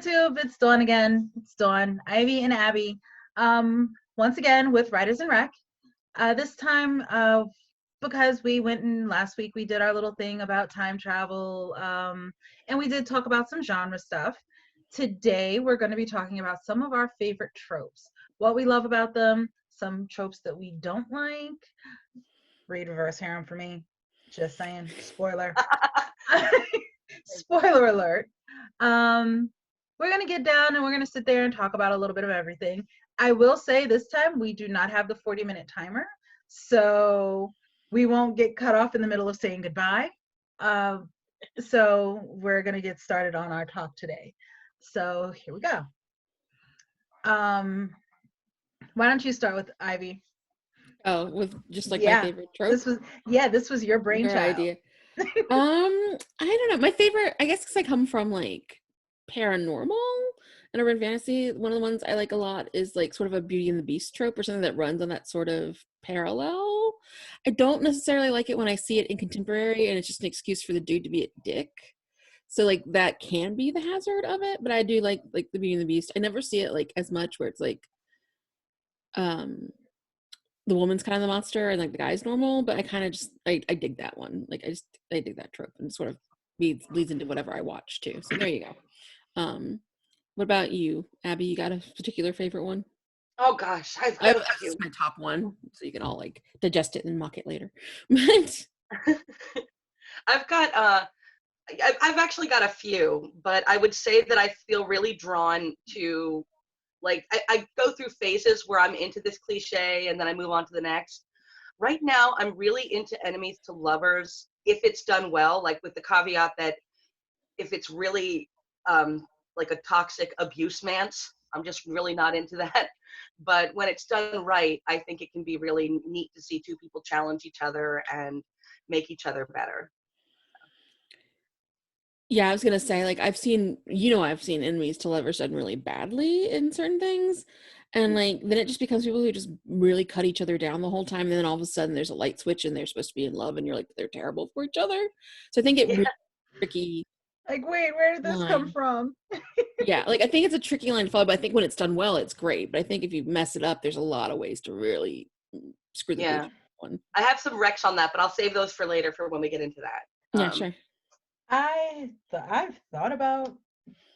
YouTube, it's Dawn again. It's Dawn, Ivy, and Abby. Once again with Writers and Rec. This time, because we went and last week we did our little thing about time travel, and we did talk about some genre stuff. Today, we're going to be talking about some of our favorite tropes, what we love about them, some tropes that we don't like. Read reverse harem for me. Just saying. Spoiler. Spoiler alert. We're going to get down and we're going to sit there and talk about a little bit of everything. I will say this time we do not have the 40-minute timer, so we won't get cut off in the middle of saying goodbye. So we're going to get started on our talk today. So here we go. Why don't you start with Ivy? Oh, with just like my favorite trope? This was your brainchild. Idea. I don't know. My favorite, I guess, because I come from like paranormal and urban fantasy. One of the ones I like a lot is like sort of a Beauty and the Beast trope or something that runs on that sort of parallel. I don't necessarily like it when I see it in contemporary and it's just an excuse for the dude to be a dick. So like that can be the hazard of it, but I do like the Beauty and the Beast. I never see it like as much where it's like the woman's kind of the monster and like the guy's normal, but I kind of just I dig that one. Like I dig that trope, and it sort of bleeds into whatever I watch too. So there you go. What about you, Abby? You got a particular favorite one? Oh gosh, that's my top one, so you can all like digest it and mock it later. But I've actually got a few, but I would say that I feel really drawn to, like, I go through phases where I'm into this cliche and then I move on to the next. Right now, I'm really into enemies to lovers if it's done well, like with the caveat that if it's really like a toxic abuse man's, I'm just really not into that. But when it's done right, I think it can be really neat to see two people challenge each other and make each other better. yeah, I was gonna say, like, I've seen enemies to lovers done really badly in certain things, and like then it just becomes people who just really cut each other down the whole time, and then all of a sudden there's a light switch and they're supposed to be in love, and you're like, they're terrible for each other. So I think it really tricky. Like, wait, where did this come from? Yeah, like I think it's a tricky line to follow, but I think when it's done well, it's great. But I think if you mess it up, there's a lot of ways to really screw the one. I have some recs on that, but I'll save those for later for when we get into that. Yeah, sure. I've thought about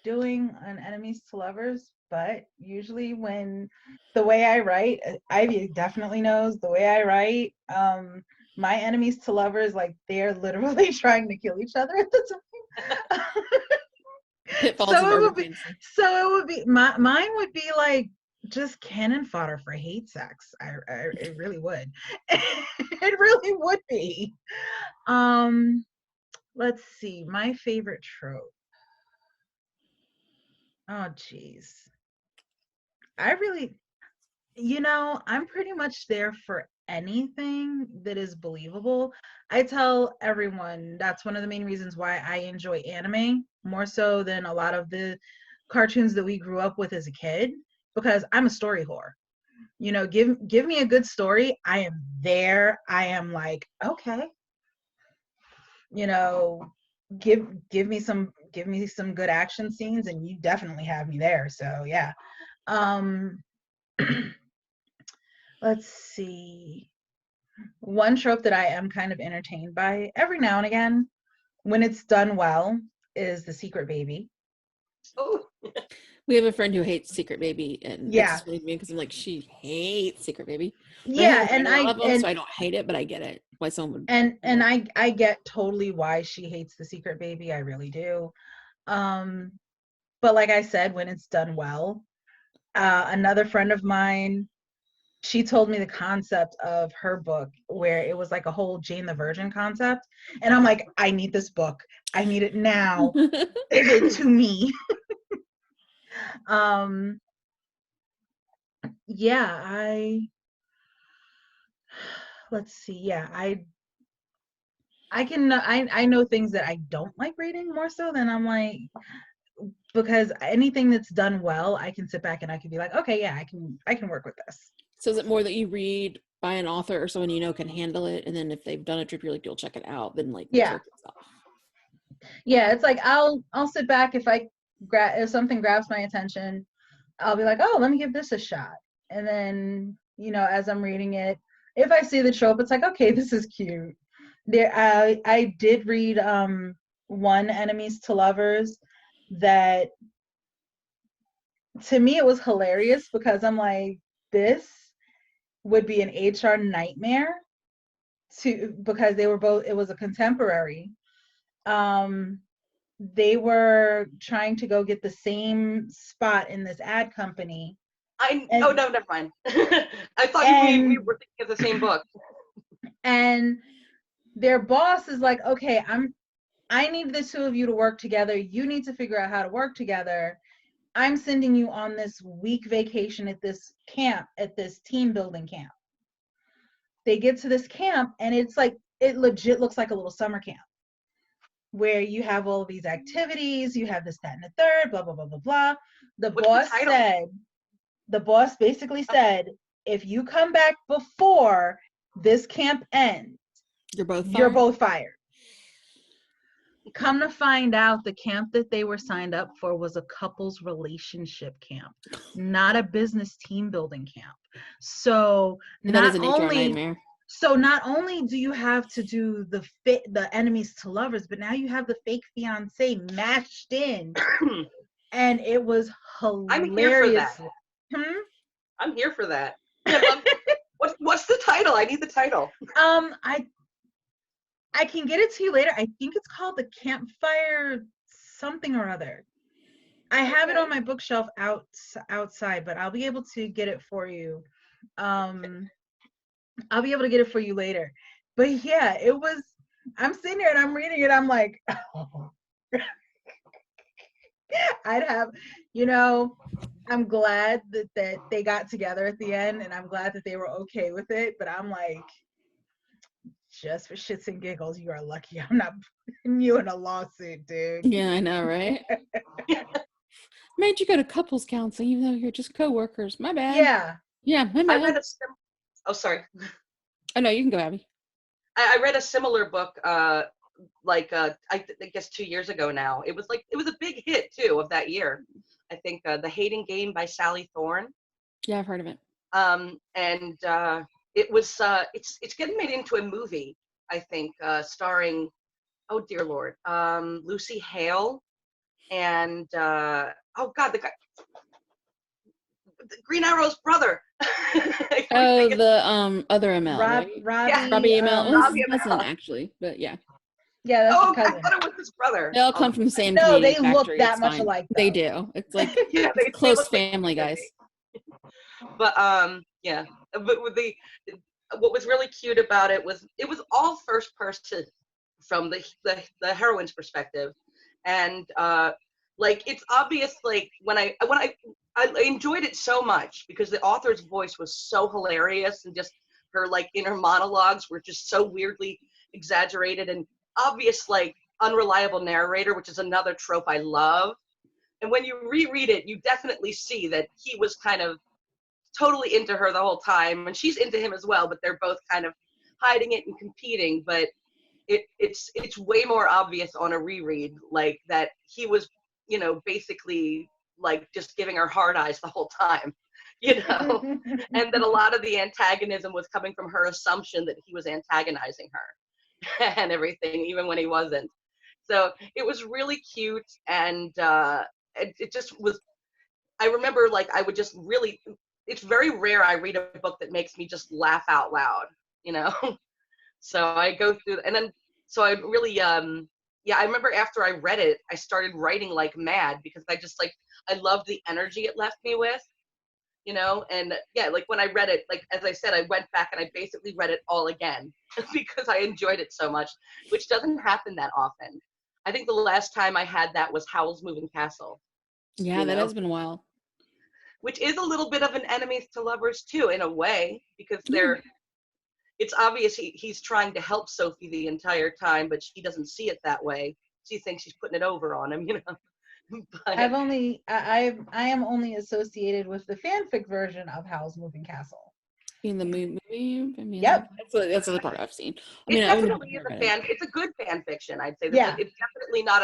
doing an enemies to lovers, but usually when the way I write, Ivy definitely knows the way I write, my enemies to lovers, like they're literally trying to kill each other at the time. So it would be mine would be like just cannon fodder for hate sex. It really would. It really would be. Let's see, my favorite trope. Oh geez. I really, I'm pretty much there for anything that is believable. I tell everyone that's one of the main reasons why I enjoy anime more so than a lot of the cartoons that we grew up with as a kid, because I'm a story whore. Give me a good story. I am there. I am like, okay. Give me some good action scenes and you definitely have me there. So yeah. Let's see. One trope that I am kind of entertained by every now and again, when it's done well, is the secret baby. Oh, we have a friend who hates Secret Baby, and that's me because I'm like, she hates Secret Baby. But yeah, and I love them, so I don't hate it, but I get it why someone would. And I get totally why she hates the Secret Baby. I really do. But like I said, when it's done well, another friend of mine, she told me the concept of her book where it was like a whole Jane the Virgin concept. And I'm like, I need this book. I need it now. Give it to me. Yeah, let's see. Yeah, I know things that I don't like reading more so than I'm like, because anything that's done well, I can sit back and I can be like, okay, yeah, I can work with this. So is it more that you read by an author or someone can handle it, and then if they've done a trip, you're like, you'll check it out, then like yeah, it's like I'll sit back if I if something grabs my attention, I'll be like, oh, let me give this a shot. And then, as I'm reading it, if I see the trope, it's like, okay, this is cute. I did read one Enemies to Lovers that, to me, it was hilarious because I'm like, this would be an HR nightmare because they were both, it was a contemporary. They were trying to go get the same spot in this ad company. Oh no, never mind. I thought we were thinking of the same book. And their boss is like, okay, I need the two of you to work together. You need to figure out how to work together. I'm sending you on this week vacation at this camp, at this team building camp. They get to this camp and it's like, it legit looks like a little summer camp where you have all of these activities, you have this, that, and the third, blah, blah, blah, blah, blah. The boss basically said, if you come back before this camp ends, you're both fired. Come to find out, the camp that they were signed up for was a couples relationship camp, not a business team building camp. So not only do you have to do the enemies to lovers, but now you have the fake fiance matched in, and it was hilarious. I'm here for that. What's the title? I need the title. I can get it to you later. I think it's called The Campfire something or other. I have it on my bookshelf outside, but I'll be able to get it for you. I'll be able to get it for you later. But yeah, it was, I'm sitting there and I'm reading it. I'm like, oh. I'm glad that they got together at the end, and I'm glad that they were okay with it. But I'm like, just for shits and giggles, you are lucky I'm not putting you in a lawsuit, dude. Yeah, I know, right? Made you go to couples counseling even though you're just co-workers. My bad. Yeah, my bad. Sorry. Oh no, you can go, Abby. I read a similar book I guess 2 years ago now. It was a big hit too of that year. I think The Hating Game by Sally Thorne. Yeah, I've heard of it. And it was it's getting made into a movie, I think, starring, oh dear Lord, Lucy Hale and oh God, the guy, Green Arrow's brother. Oh, the other ML, right? Robbie ML. That's not actually, but yeah. Yeah, that's his cousin. I thought it was his brother. They all come from the same. No, they factory. look that much alike. They do. It's like it's close family, guys. But yeah. But with what was really cute about it was all first person from the heroine's perspective, and it's obvious. Like when I enjoyed it so much because the author's voice was so hilarious, and just her inner monologues were just so weirdly exaggerated, and obvious unreliable narrator, which is another trope I love. And when you reread it, you definitely see that he was kind of totally into her the whole time, and she's into him as well, but they're both kind of hiding it and competing. But it's way more obvious on a reread, that he was, basically just giving her hard eyes the whole time, and that a lot of the antagonism was coming from her assumption that he was antagonizing her and everything, even when he wasn't. So it was really cute, and it just was. I remember I would just really, it's very rare I read a book that makes me just laugh out loud, So I go through, and then, so I really, I remember after I read it, I started writing like mad because I loved the energy it left me with, and yeah, when I read it, as I said, I went back and I basically read it all again because I enjoyed it so much, which doesn't happen that often. I think the last time I had that was Howl's Moving Castle. Yeah, that has been a while. Which is a little bit of an enemies to lovers too, in a way, because it's obvious he's trying to help Sophie the entire time, but she doesn't see it that way. She thinks she's putting it over on him, But I am only associated with the fanfic version of Howl's Moving Castle. In the movie, I mean, yep, that's the part I've seen. It's definitely it's a good fan fiction, I'd say. Yeah. It's definitely not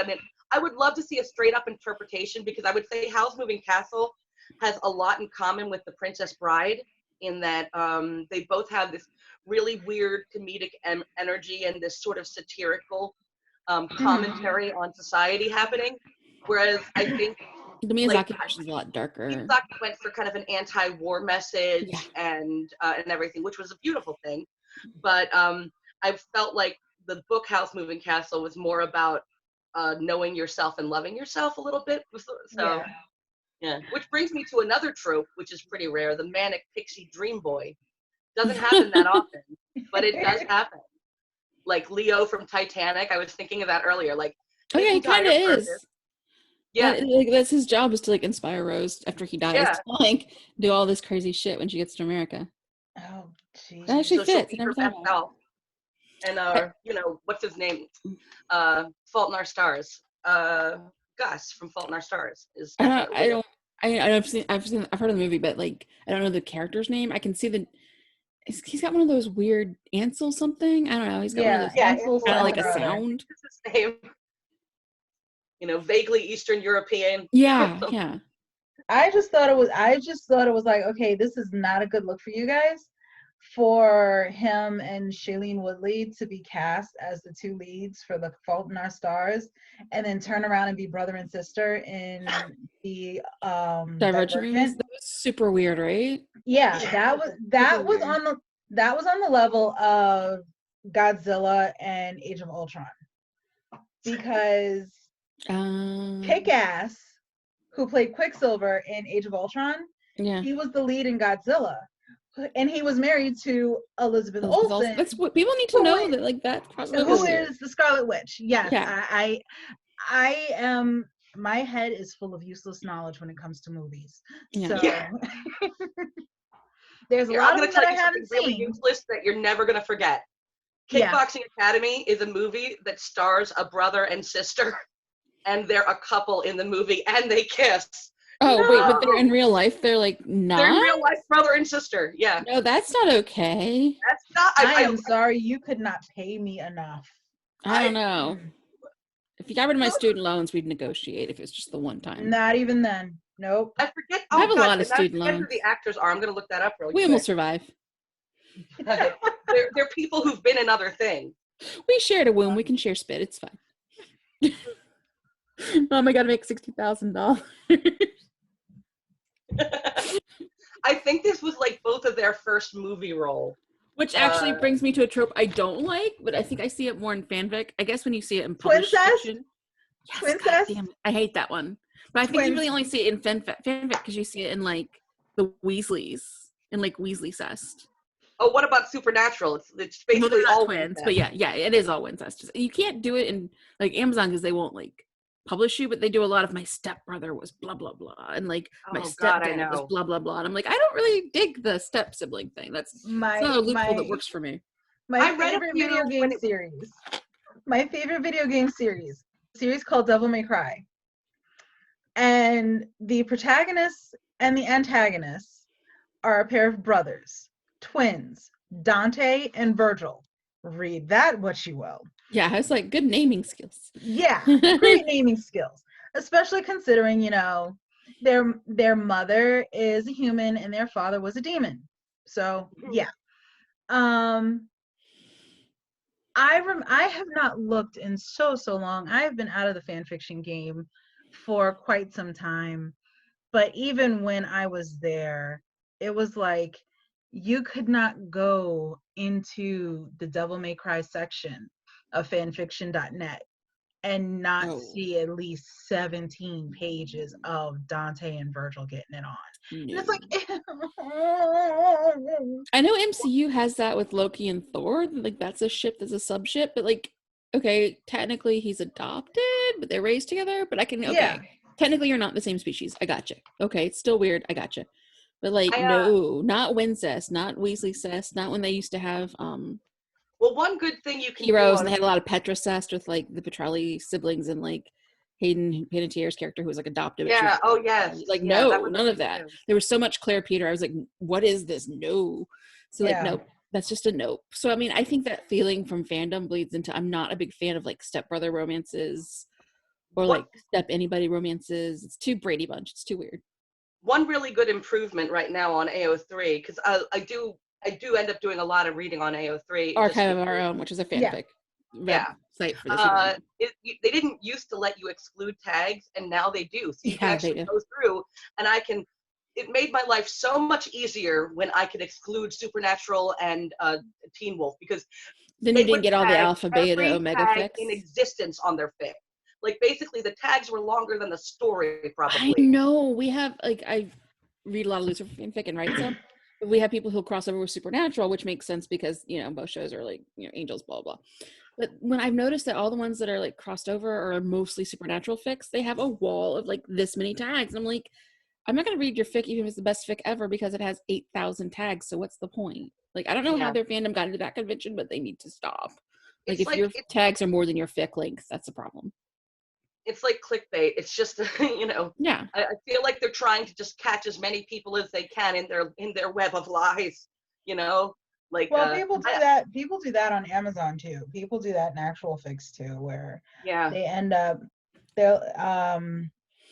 I would love to see a straight up interpretation, because I would say Howl's Moving Castle has a lot in common with The Princess Bride, in that they both have this really weird comedic energy and this sort of satirical commentary on society happening. Whereas I think The like Miyazaki version is a lot darker. Miyazaki went for kind of an anti-war message, Yeah. and everything, which was a beautiful thing. But I felt like the book Howl's Moving Castle was more about knowing yourself and loving yourself a little bit. So yeah. Which brings me to another trope, which is pretty rare: the manic pixie dream boy. Doesn't happen that often, but it does happen. Like Leo from Titanic, I was thinking of that earlier. Like, Oh yeah, his he kind of entire is. purpose- Yeah, Like that's his job, is to like inspire Rose after he dies Yeah. to like do all this crazy shit when she gets to America. Oh, That jeez. actually so she'll fits. I be never her thought best about it. self. And you know, what's his name? Fault in Our Stars. Gus from Fault in Our Stars is I definitely. don't. I've heard of the movie, but like I don't know the character's name. I can see he's got one of those weird Ansel something. I don't know. He's got one of those Ansel kind of like something a or other. sound. His name. You know, vaguely Eastern European. Yeah. I just thought it was like, okay, this is not a good look for you guys, for him and Shailene Woodley to be cast as the two leads for The Fault in Our Stars, and then turn around and be brother and sister in the Divergent movies. Divergent. That was super weird, right? Yeah, that was on the level of Godzilla and Age of Ultron, because Kick-Ass, who played Quicksilver in Age of Ultron, Yeah. he was the lead in Godzilla, and he was married to Elizabeth Olsen. That's what people need to know, that like that crossover who weird. is the Scarlet Witch. Yes, Yeah. I am. My head is full of useless knowledge when it comes to movies. Yeah. So Yeah. there's a Here, lot I'm of going them to that tell I you haven't something really seen. useless that you're never going to forget. Yeah. Kickboxing Academy is a movie that stars a brother and sister, and they're a couple in the movie, and they kiss. Oh wait, but they're No! in real life. They're like not. They're in real life brother and sister. Yeah, No, that's not okay. that's not. I am sorry, you could not pay me enough. I don't know. If you got rid of my student loans, we'd negotiate if it's just the one time. Not even then. Nope. I forget. I have a God, lot of and I student forget who loans. the actors are. I'm going to look that up really We quick. will survive. They're people who've been in other things. We shared a womb. We can share spit. It's fine. Mom, I gotta make $60,000. I think this was like both of their first movie role. Which actually brings me to a trope I don't like, but I think I see it more in fanfic. I guess when you see it in published Twincest? fiction. Yes, Twincest? God damn it. I hate that one. But I think you Twins. really only see it in fanfic because you see it in like the Weasleys, in like Weasley Cest. Oh, what about Supernatural? It's Well, basically they're not all twins, incest. but yeah, it is all incest. You can't do it in like Amazon because they won't like publish you, but they do a lot of my stepbrother was blah blah blah, and like my Oh, God, I stepdad was know. blah blah blah, and I'm like, I don't really dig the step sibling thing. It's not a loophole that works for me. My I read a favorite few video game when it- series. My favorite video game series. A series called Devil May Cry. And the protagonists and the antagonists are a pair of brothers, twins, Dante and Virgil. Read that what you will. Yeah, it's like good naming skills. Yeah, great naming skills, especially considering, you know, their mother is a human and their father was a demon. So yeah. I have not looked in so long. I have been out of the fan fiction game for quite some time. But even when I was there, it was like you could not go into the Devil May Cry section of fanfiction.net and not see at least 17 pages of Dante and Virgil getting it on. And it's like I know MCU has that with Loki and Thor. Like that's a ship, that's a subship, but like, okay, technically he's adopted, but they're raised together. But I can technically you're not the same species. I gotcha. Okay, it's still weird. I gotcha. But like, no, not Wincest, not Weasley cest, not when they used to have well, one good thing you can heroes, do and they had a lot of Petrocest with like the Petrelli siblings and like Hayden Panettiere's character who was like adopted. Yeah. Oh yes. Like yeah, no, none of that. Too. There was so much Claire Peter. I was like, what is this? No. So like, nope. That's just a nope. So I mean, I think that feeling from fandom bleeds into I'm not a big fan of like stepbrother romances or What like step anybody romances. It's too Brady Bunch. It's too weird. one really good improvement right now on AO3, because I do end up doing a lot of reading on AO3. Just Archive of because, Our Own, which is a Yeah. fanfic yeah, site for this. Even they didn't used to let you exclude tags, and now they do. So you can Yeah, they actually do. go through, and it made my life so much easier when I could exclude Supernatural and Teen Wolf, because Then you they didn't would get all the tag alpha, beta, every omega tag fics. in existence on their fic. Like, basically, the tags were longer than the story, I probably. know. We have, like, I read a lot of Lucifer fanfic and write some. But we have people who cross over with Supernatural, which makes sense because, you know, both shows are like, you know, angels, blah, blah. But when I've noticed that all the ones that are like crossed over are mostly Supernatural fics, they have a wall of like this many tags. And I'm like, I'm not going to read your fic even if it's the best fic ever because it has 8,000 tags. So what's the point? Like, I don't know how Yeah. their fandom got into that convention, but they need to stop. Like, It's if your like tags are more than your fic length, that's a problem. it's like clickbait. It's just you know, Yeah. I feel like they're trying to just catch as many people as they can in their web of lies. You know, like Well, people do that. People do that on Amazon too. People do that in actual fics too, where yeah. they end up they'll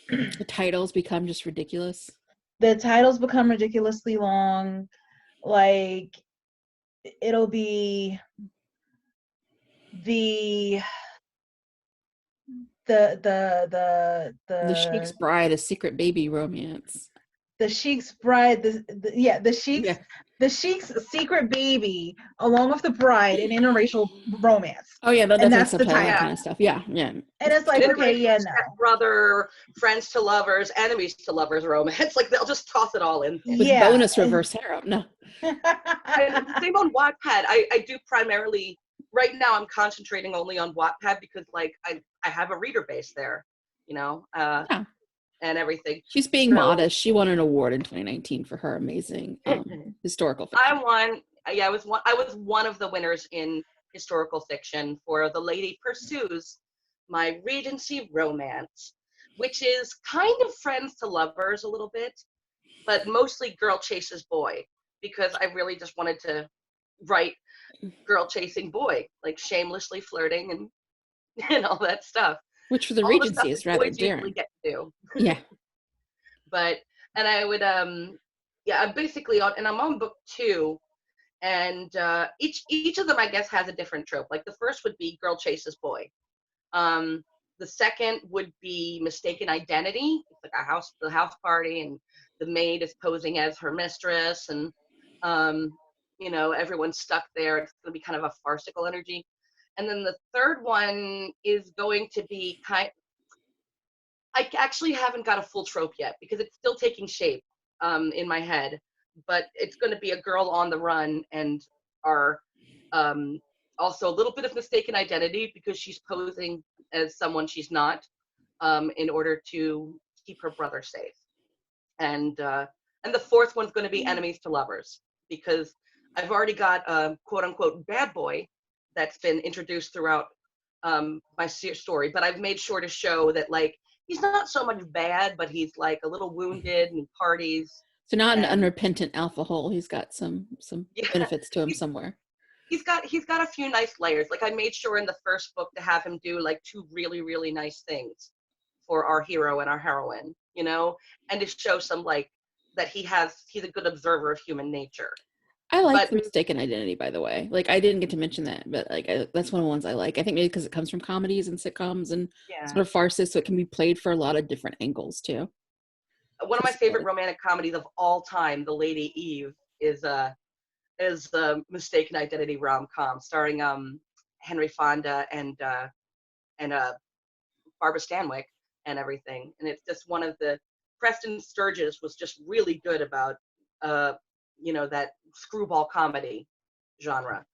The titles become just ridiculous. the titles become ridiculously long. Like it'll be the The Sheik's Bride, a secret baby romance. the Sheik's bride, Yeah. the Sheik's secret baby, along with the bride, an interracial romance. Oh yeah, they'll And definitely that's the subtitle that title. kind of stuff. Yeah, yeah. And it's like, okay, yeah, no. Brother, friends to lovers, enemies to lovers romance. Like, they'll just toss it all in. With Yeah. bonus reverse harem. No. And same on Wattpad. I do primarily right now. I'm concentrating only on Wattpad because like I have a reader base there, you know, Yeah. and everything. She's being So- modest. She won an award in 2019 for her amazing historical fiction. I won. Yeah, I was one of the winners in historical fiction for The Lady Pursues, my Regency romance, which is kind of friends to lovers a little bit, but mostly girl chases boy, because I really just wanted to write girl chasing boy, like shamelessly flirting and all that stuff. Which for the All the stuff Regency is that rather boys usually daring. get to do. Yeah. But and I would yeah, I'm basically on, and I'm on book 2, and each of them I guess has a different trope. Like the first would be girl chases boy. The second would be mistaken identity. It's like the house party, and the maid is posing as her mistress, and you know, everyone's stuck there. It's going to be kind of a farcical energy. And then the third one is going to be I actually haven't got a full trope yet because it's still taking shape in my head. But it's going to be a girl on the run and are also a little bit of mistaken identity because she's posing as someone she's not in order to keep her brother safe. And the fourth one's going to be enemies to lovers, because I've already got a quote unquote bad boy that's been introduced throughout my story, but I've made sure to show that like he's not so much bad, but he's like a little wounded and he parties. So not an And- unrepentant alpha hole. He's got some Yeah. benefits to him somewhere. He's got a few nice layers. Like I made sure in the first book to have him do like 2 really, really nice things for our hero and our heroine, you know, and to show some like that he's a good observer of human nature. I like But- the mistaken identity, by the way. Like I didn't get to mention that, but like that's one of the ones I like. I think maybe because it comes from comedies and sitcoms and sort of farces, so it can be played for a lot of different angles too. One of my favorite romantic comedies of all time, The Lady Eve, is a mistaken identity rom-com starring Henry Fonda and Barbara Stanwyck and everything. And it's just one of the Preston Sturges was just really good about you know, that screwball comedy genre.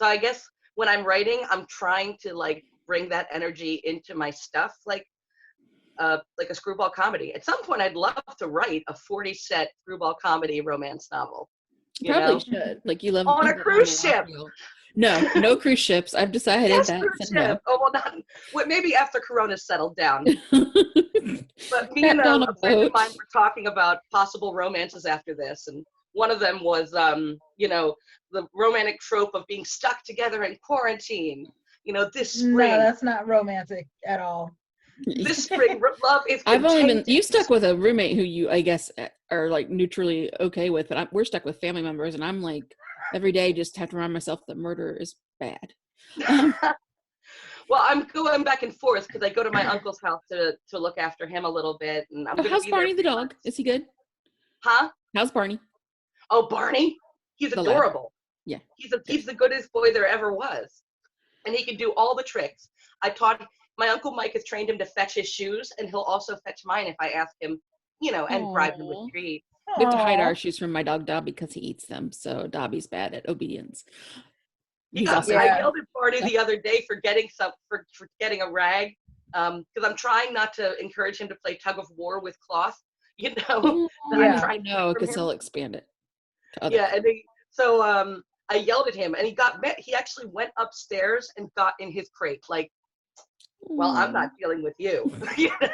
So I guess when I'm writing, I'm trying to like bring that energy into my stuff, like a screwball comedy. At some point, I'd love to write a 40-set screwball comedy romance novel. You probably should. Like you love On a cruise ship. No cruise ships. I've decided Yes, that. cruise No. ship. Oh well, not. Well, maybe after Corona's settled down. But me and On a friend of mine were talking about possible romances after this, and one of them was, you know, the romantic trope of being stuck together in quarantine. You know, this spring. No, that's not romantic at all. This spring, love is I've only been, you contagious. stuck with a roommate who you, I guess, are like neutrally okay with, but we're stuck with family members, and I'm like, every day just have to remind myself that murder is bad. Well, I'm going back and forth because I go to my uncle's house to look after him a little bit, and I'm Oh, going to how's be there Barney the for dog? months. Is he good? Huh? How's Barney? Oh, Barney? He's The lab. adorable. Yeah. He's the goodest boy there ever was, and he can do all the tricks. My uncle Mike has trained him to fetch his shoes, and he'll also fetch mine if I ask him, and bribe him with Aw. treats. We have to hide Aw. our shoes from my dog Dobby because he eats them. So Dobby's bad at obedience. He He's got. also I Yeah. yelled at Barney the other day for getting for getting a rag, because I'm trying not to encourage him to play tug of war with cloth. Oh, That I'm Yeah. trying to no, get from because him. he'll expand it to other. Yeah, and I yelled at him, and he actually went upstairs and got in his crate. Like, well, I'm not dealing with you.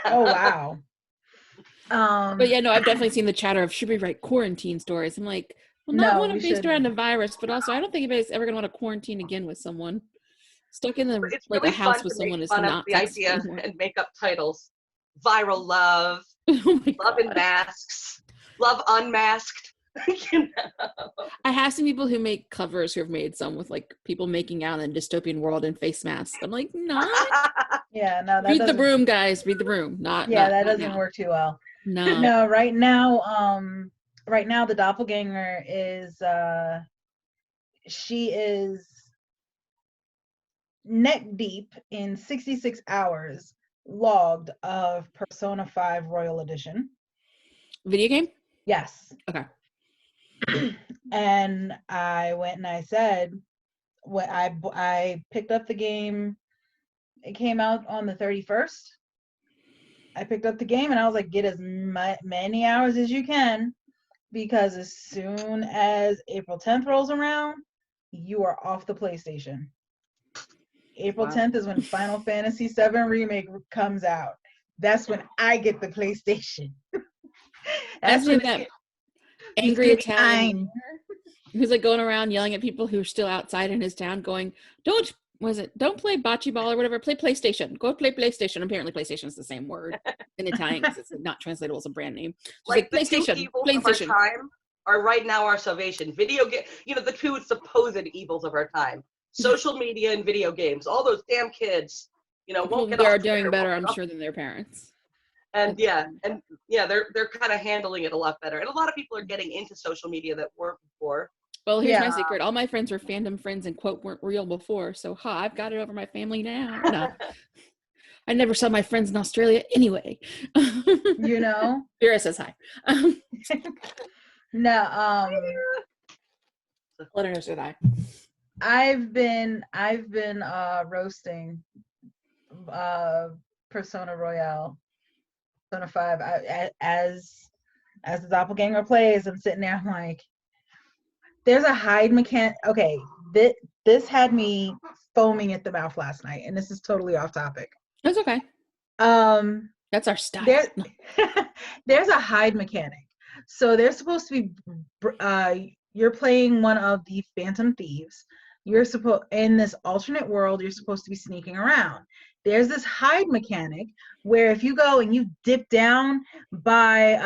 Oh wow. But yeah, no, I've definitely seen the chatter of should we write quarantine stories? I'm like, well, not No, one we based around a shouldn't. virus, but also I don't think anybody's ever gonna want to quarantine again with someone. Stuck in the It's like a really house fun with to make someone is fun of not the sexy idea anymore. and make up titles. Viral love, Oh my love in god. masks, love unmasked. I have seen people who make covers who have made some with like people making out in a dystopian world in face masks. I'm like, not Yeah, no, that read the doesn't. broom, guys. Read the broom. Not Yeah, not that not doesn't now. work too well. No. No, right now the doppelganger is she is neck deep in 66 hours logged of Persona 5 Royal Edition. Video game? Yes. Okay. And I went and I said, when I picked up the game, it came out on the 31st. I picked up the game and I was like, get as many hours as you can, because as soon as April 10th rolls around, you are off the PlayStation. April 10th is when Final Fantasy VII Remake comes out. That's when I get the PlayStation. That's when that it's angry Mr. Italian Behind. who's like going around yelling at people who are still outside in his town going, don't play bocce ball or whatever, play PlayStation. Go play PlayStation. Apparently PlayStation is the same word in Italian because it's not translatable as a brand name. Just like The two PlayStation, evils of our time are right now our salvation. Video game, the two supposed evils of our time. Social media and video games. All those damn kids, won't get they're off doing Twitter, better, I'm sure, than their parents. And they're kind of handling it a lot better. And a lot of people are getting into social media that weren't before. Well, here's my secret. All my friends were fandom friends and quote weren't real before. So I've got it over my family now. No. I never saw my friends in Australia anyway. Vera says hi. No, let her know say hi. I've been roasting Persona Royale, Persona 5. As the doppelganger plays, I'm sitting there, I'm like, there's a hide mechanic. Okay, this had me foaming at the mouth last night, and this is totally off topic. That's okay. That's our style. There's a hide mechanic. So there's supposed to be you're playing one of the Phantom Thieves. You're supposed in this alternate world, you're supposed to be sneaking around. There's this hide mechanic where if you go and you dip down by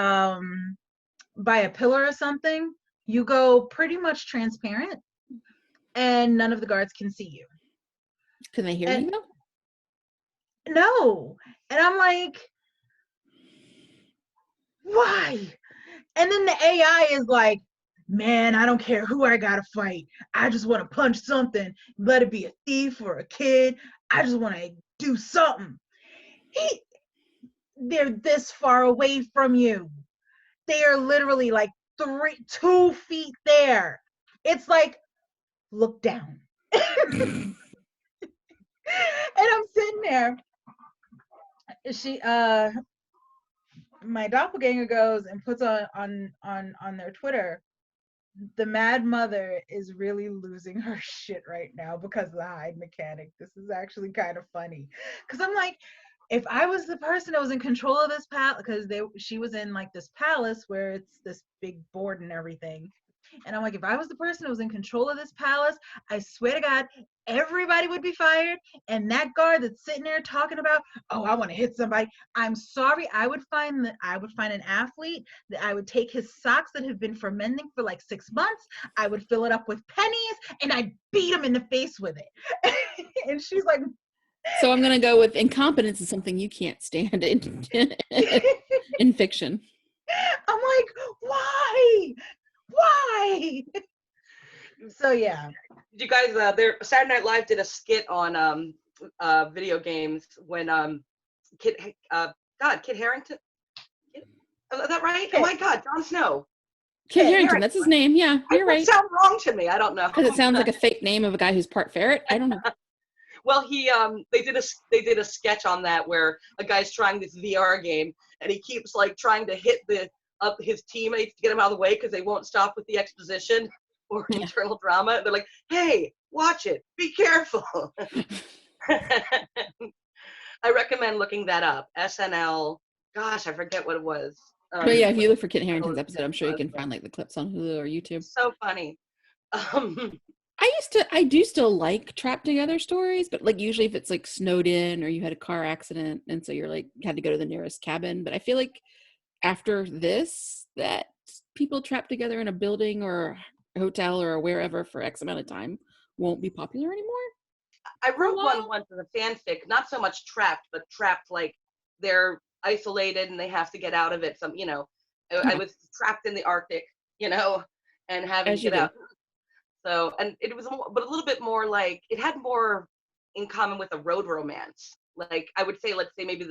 a pillar or something, you go pretty much transparent and none of the guards can see you. Can they hear you though? No. And I'm like, why? And then the AI is like, man, I don't care who I gotta fight. I just want to punch something. Let it be a thief or a kid. I just want to do something. They're this far away from you. They are literally like 2 feet there. It's like, look down. And I'm sitting there. My doppelganger goes and puts on their Twitter, the mad mother is really losing her shit right now because of the hide mechanic. This is actually kind of funny. Because I'm like, if I was the person that was in control of this palace, because she was in like this palace where it's this big board and everything. And I'm like, if I was the person who was in control of this palace, I swear to God, everybody would be fired. And that guard that's sitting there talking about, oh, I want to hit somebody. I'm sorry. I would find an athlete that I would take his socks that have been fermenting for like 6 months. I would fill it up with pennies and I'd beat him in the face with it. And she's like, So I'm gonna go with incompetence is something you can't stand in fiction. I'm like, why? So yeah. You guys, Saturday Night Live did a skit on video games when Kit Harington. Is that right? Kit. Oh my God, Jon Snow. Kit Harington, that's his name. Yeah, you're right. It sounds wrong to me. I don't know. Because it sounds like a fake name of a guy who's part ferret. I don't know. Well, they did a sketch on that where a guy's trying this VR game and he keeps like trying to hit his teammates to get him out of the way because they won't stop with the exposition or internal drama. They're like, "Hey, watch it. Be careful." I recommend looking that up. SNL. Gosh, I forget what it was. But yeah, if you look for Kit Harington's episode, I'm sure you can find like the clips on Hulu or YouTube. So funny. I do still like trapped together stories, but like usually if it's like snowed in or you had a car accident and so you're like had to go to the nearest cabin. But I feel like after this, that people trapped together in a building or a hotel or wherever for X amount of time won't be popular anymore. I wrote one once as a fanfic, not so much trapped, but trapped like they're isolated and they have to get out of it. I was trapped in the Arctic, and having to get out. So, and it was, but a little bit more like, it had more in common with a road romance. Like, I would say, let's say maybe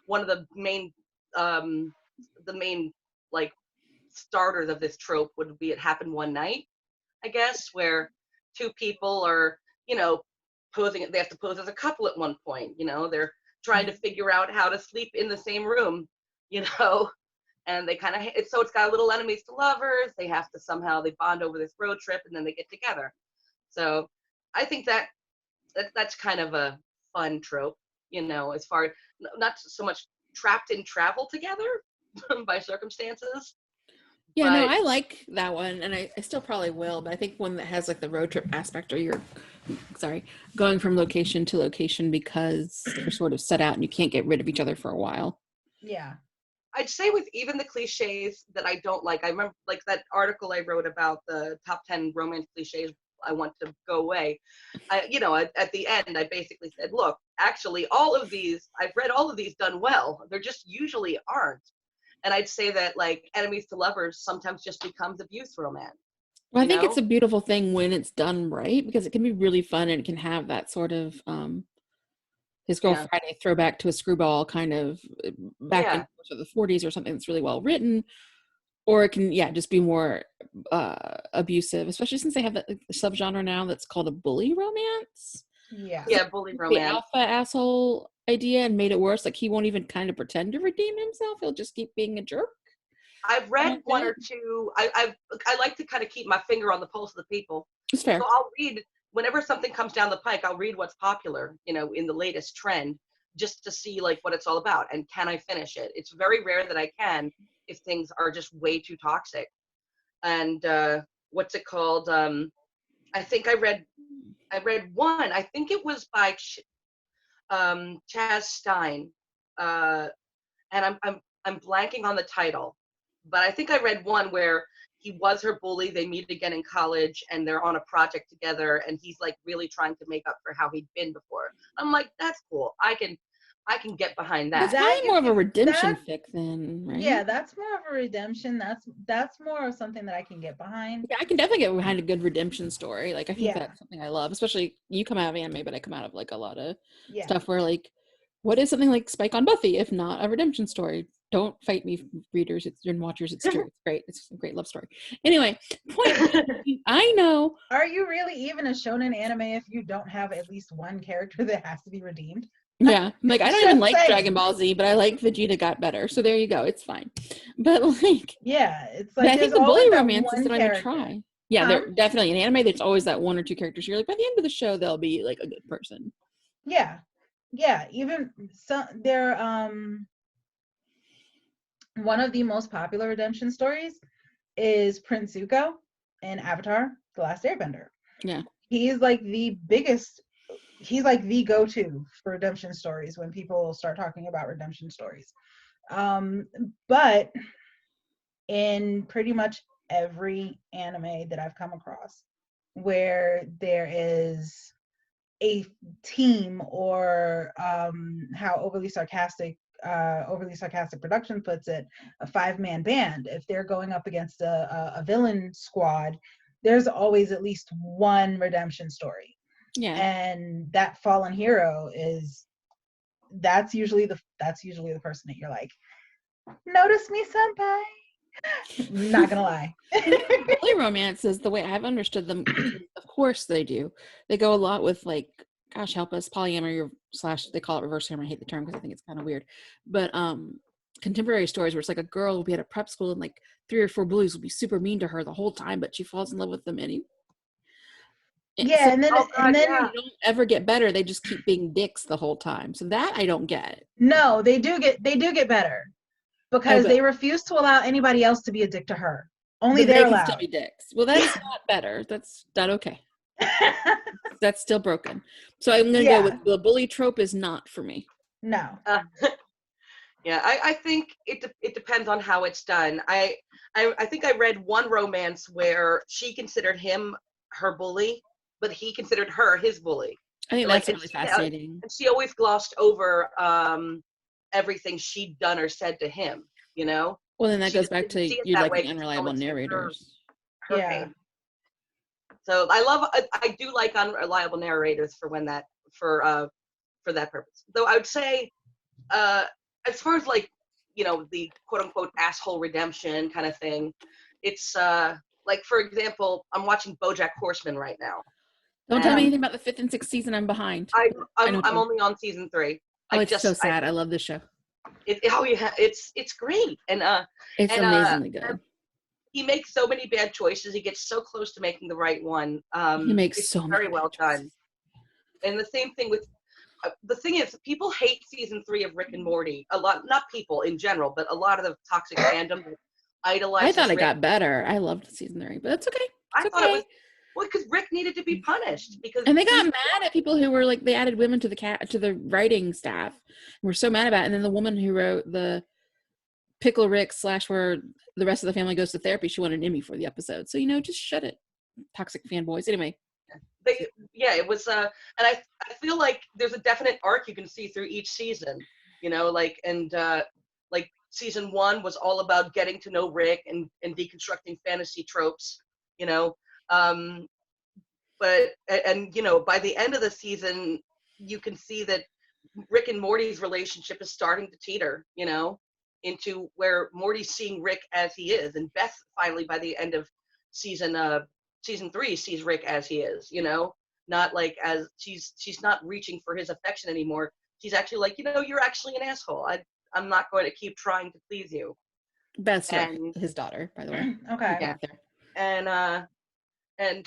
one of the main like starters of this trope would be It Happened One Night, I guess, where two people are, posing, they have to pose as a couple at one point, they're trying to figure out how to sleep in the same room, and they kind of, so it's got little enemies to lovers. They have to somehow, they bond over this road trip and then they get together. So I think that's kind of a fun trope, as far, not so much trapped in travel together by circumstances. Yeah, no, I like that one, and I still probably will, but I think one that has like the road trip aspect, or you're, going from location to location because you're sort of set out and you can't get rid of each other for a while. Yeah. I'd say with even the cliches that I don't like, I remember like that article I wrote about the top 10 romance cliches I want to go away. At the end, I basically said, look, actually, I've read all of these done well. They're just usually aren't. And I'd say that like enemies to lovers sometimes just becomes abuse romance. Well, I think it's a beautiful thing when it's done right, because it can be really fun and it can have that sort of His Girl Friday throwback to a screwball kind of back in the 40s or something that's really well written. Or it can, just be more abusive, especially since they have a subgenre now that's called a bully romance. Yeah. Yeah, bully romance. The alpha asshole idea and made it worse. Like he won't even kind of pretend to redeem himself. He'll just keep being a jerk. I've read one or two. I like to kind of keep my finger on the pulse of the people. It's fair. So I'll read whenever something comes down the pike. I'll read what's popular, in the latest trend, just to see like what it's all about and can I finish it. It's very rare that I can if things are just way too toxic. And what's it called? I think I read one. I think it was by Chaz Stein, and I'm blanking on the title. But I think I read one where he was her bully. They meet again in college and they're on a project together and he's like really trying to make up for how he'd been before. I'm like, that's cool. I can get behind that. That's more of a redemption fic then, right? Yeah, that's more of a redemption. That's more of something that I can get behind. Yeah, I can definitely get behind a good redemption story. Like I think that's something I love, especially you come out of anime, but I come out of like a lot of stuff where like, what is something like Spike on Buffy if not a redemption story? Don't fight me, readers and watchers. It's true. It's great. It's a great love story. Anyway, I know. Are you really even a shonen anime if you don't have at least one character that has to be redeemed? Yeah, like I don't even like Dragon Ball Z, but I like Vegeta got better. So there you go. It's fine. But like, it's like I think the bully romances that I'm gonna try. Yeah, they're definitely in anime. There's always that one or two characters. You're like, by the end of the show, they'll be like a good person. Yeah. Even some, they're one of the most popular redemption stories is Prince Zuko, in Avatar: The Last Airbender. Yeah. He's like the biggest. He's like the go-to for redemption stories when people start talking about redemption stories. But in pretty much every anime that I've come across where there is a team, or how overly sarcastic production puts it, a 5-man band, if they're going up against a villain squad, there's always at least one redemption story. Yeah. And that fallen hero that's usually the person that you're like, notice me, senpai. Not gonna lie. Bully romances, the way I've understood them, of course they do. They go a lot with, like, gosh help us, polyamory / they call it reverse hammer. I hate the term because I think it's kind of weird. But contemporary stories where it's like a girl will be at a prep school and like 3 or 4 bullies will be super mean to her the whole time, but she falls in love with them anyway. Yeah, So, and then they don't ever get better. They just keep being dicks the whole time. So that I don't get. No, they do get better, because they refuse to allow anybody else to be a dick to her. Only they're allowed. They can still be dicks. Well, that's not better. That's not okay. That's still broken. So I'm gonna go with the bully trope is not for me. No. Yeah, I think it depends on how it's done. I think I read one romance where she considered him her bully, but he considered her his bully. I think that's really fascinating. And she always glossed over everything she'd done or said to him, you know? Well, then that goes back to you like the unreliable narrators. Her pain. So I do like unreliable narrators for that purpose. Though I would say, as far as like, you know, the quote unquote asshole redemption kind of thing, it's like, for example, I'm watching BoJack Horseman right now. Don't tell me anything about the 5th and 6th season. I'm behind. I'm only on season 3. Oh, it's so sad. I love this show. It's great, and it's amazingly good. He makes so many bad choices. He gets so close to making the right one. He makes so very well done. And the same thing with the thing is, people hate season 3 of Rick and Morty a lot. Not people in general, but a lot of the toxic fandom idolizes. I thought it got better. I loved season 3, but it's okay. I thought it was. Well, because Rick needed to be punished, and they got mad at people who were like, they added women to the writing staff. And we're so mad about it. And then the woman who wrote the Pickle Rick / where the rest of the family goes to therapy, she won an Emmy for the episode. So, you know, just shut it, toxic fanboys. Anyway, it was and I feel like there's a definite arc you can see through each season, you know, like, and like season 1 was all about getting to know Rick and deconstructing fantasy tropes, you know. But you know, by the end of the season, you can see that Rick and Morty's relationship is starting to teeter, you know, into where Morty's seeing Rick as he is, and Beth finally, by the end of season 3, sees Rick as he is, you know, not like as she's not reaching for his affection anymore. She's actually like, you know, you're actually an asshole. I'm not going to keep trying to please you. Beth's his daughter, by the way. Okay. Yeah. And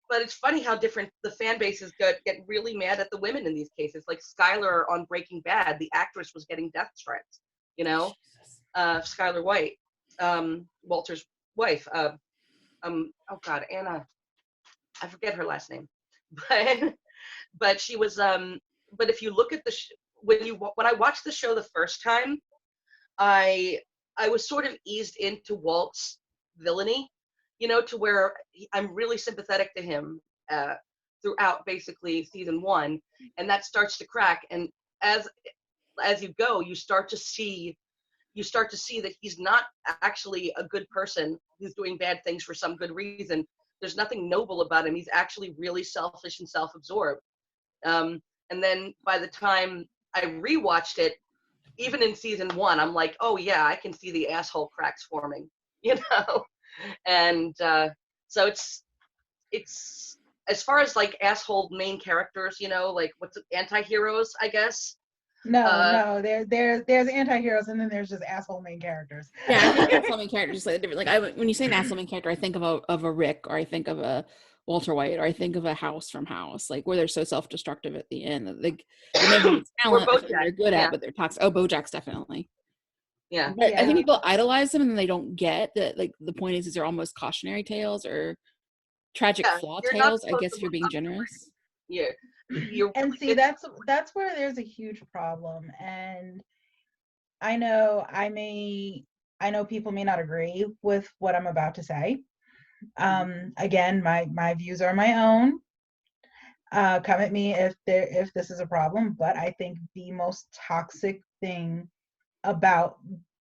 but it's funny how different the fan bases get really mad at the women in these cases. Like Skylar on Breaking Bad, the actress was getting death threats, you know. Skylar White, Walter's wife. Oh God, Anna, I forget her last name, but she was. But if you look at when I watched the show the first time, I was sort of eased into Walt's villainy, you know, to where I'm really sympathetic to him throughout basically season 1, and that starts to crack. And as you go, you start to see that he's not actually a good person who's doing bad things for some good reason. There's nothing noble about him. He's actually really selfish and self-absorbed. And then by the time I rewatched it, even in season 1, I'm like, oh yeah, I can see the asshole cracks forming, you know? And so it's as far as like asshole main characters, you know, like what's it, anti-heroes, I guess. No, there's anti-heroes, and then there's just asshole main characters. Yeah, I think asshole main characters is like different. Like when you say an asshole main character, I think of a Rick, or I think of a Walter White, or I think of a House from House, like where they're so self-destructive at the end. Like they may have talent, they're good at, but they're toxic. Oh, BoJack's definitely. Yeah. But I think Yeah. people idolize them and then they don't get that, like, the point is these are almost cautionary tales or tragic Yeah. flaw You're not tales, I supposed guess, to if you're look being up to generous. you. You're And really, see, that's where there's a huge problem. And I know I know people may not agree with what I'm about to say. Again, my views are my own. Come at me if this is a problem, but I think the most toxic thing about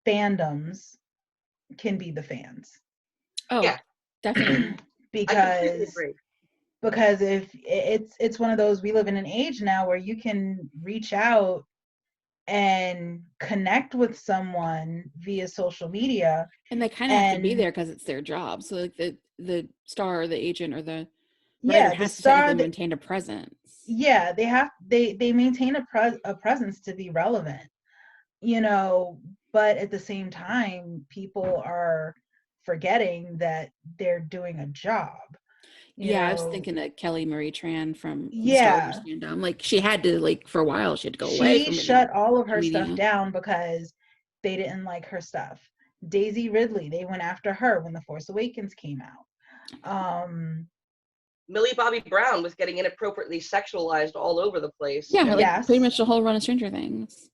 fandoms can be the fans. Oh, yeah, definitely. I completely because agree. because if it's one of those, we live in an age now where you can reach out and connect with someone via social media. And they kind of have to be And there because it's their job. So like the star or the agent or the writer yeah, the has to star technically that maintain a presence. yeah, they maintain a presence to be relevant, you know, but at the same time people are forgetting that they're doing a job, you Yeah, I was know. thinking of Kelly Marie Tran from the Star Wars Yeah, fandom. Like she had to, like, for a while she had to go away she from it in shut all of her stuff media. down because they didn't like her stuff. Daisy Ridley, they went after her when The Force Awakens came out. Millie Bobby Brown was getting inappropriately sexualized all over the place. Yeah, like pretty Yes. much the whole run of Stranger Things.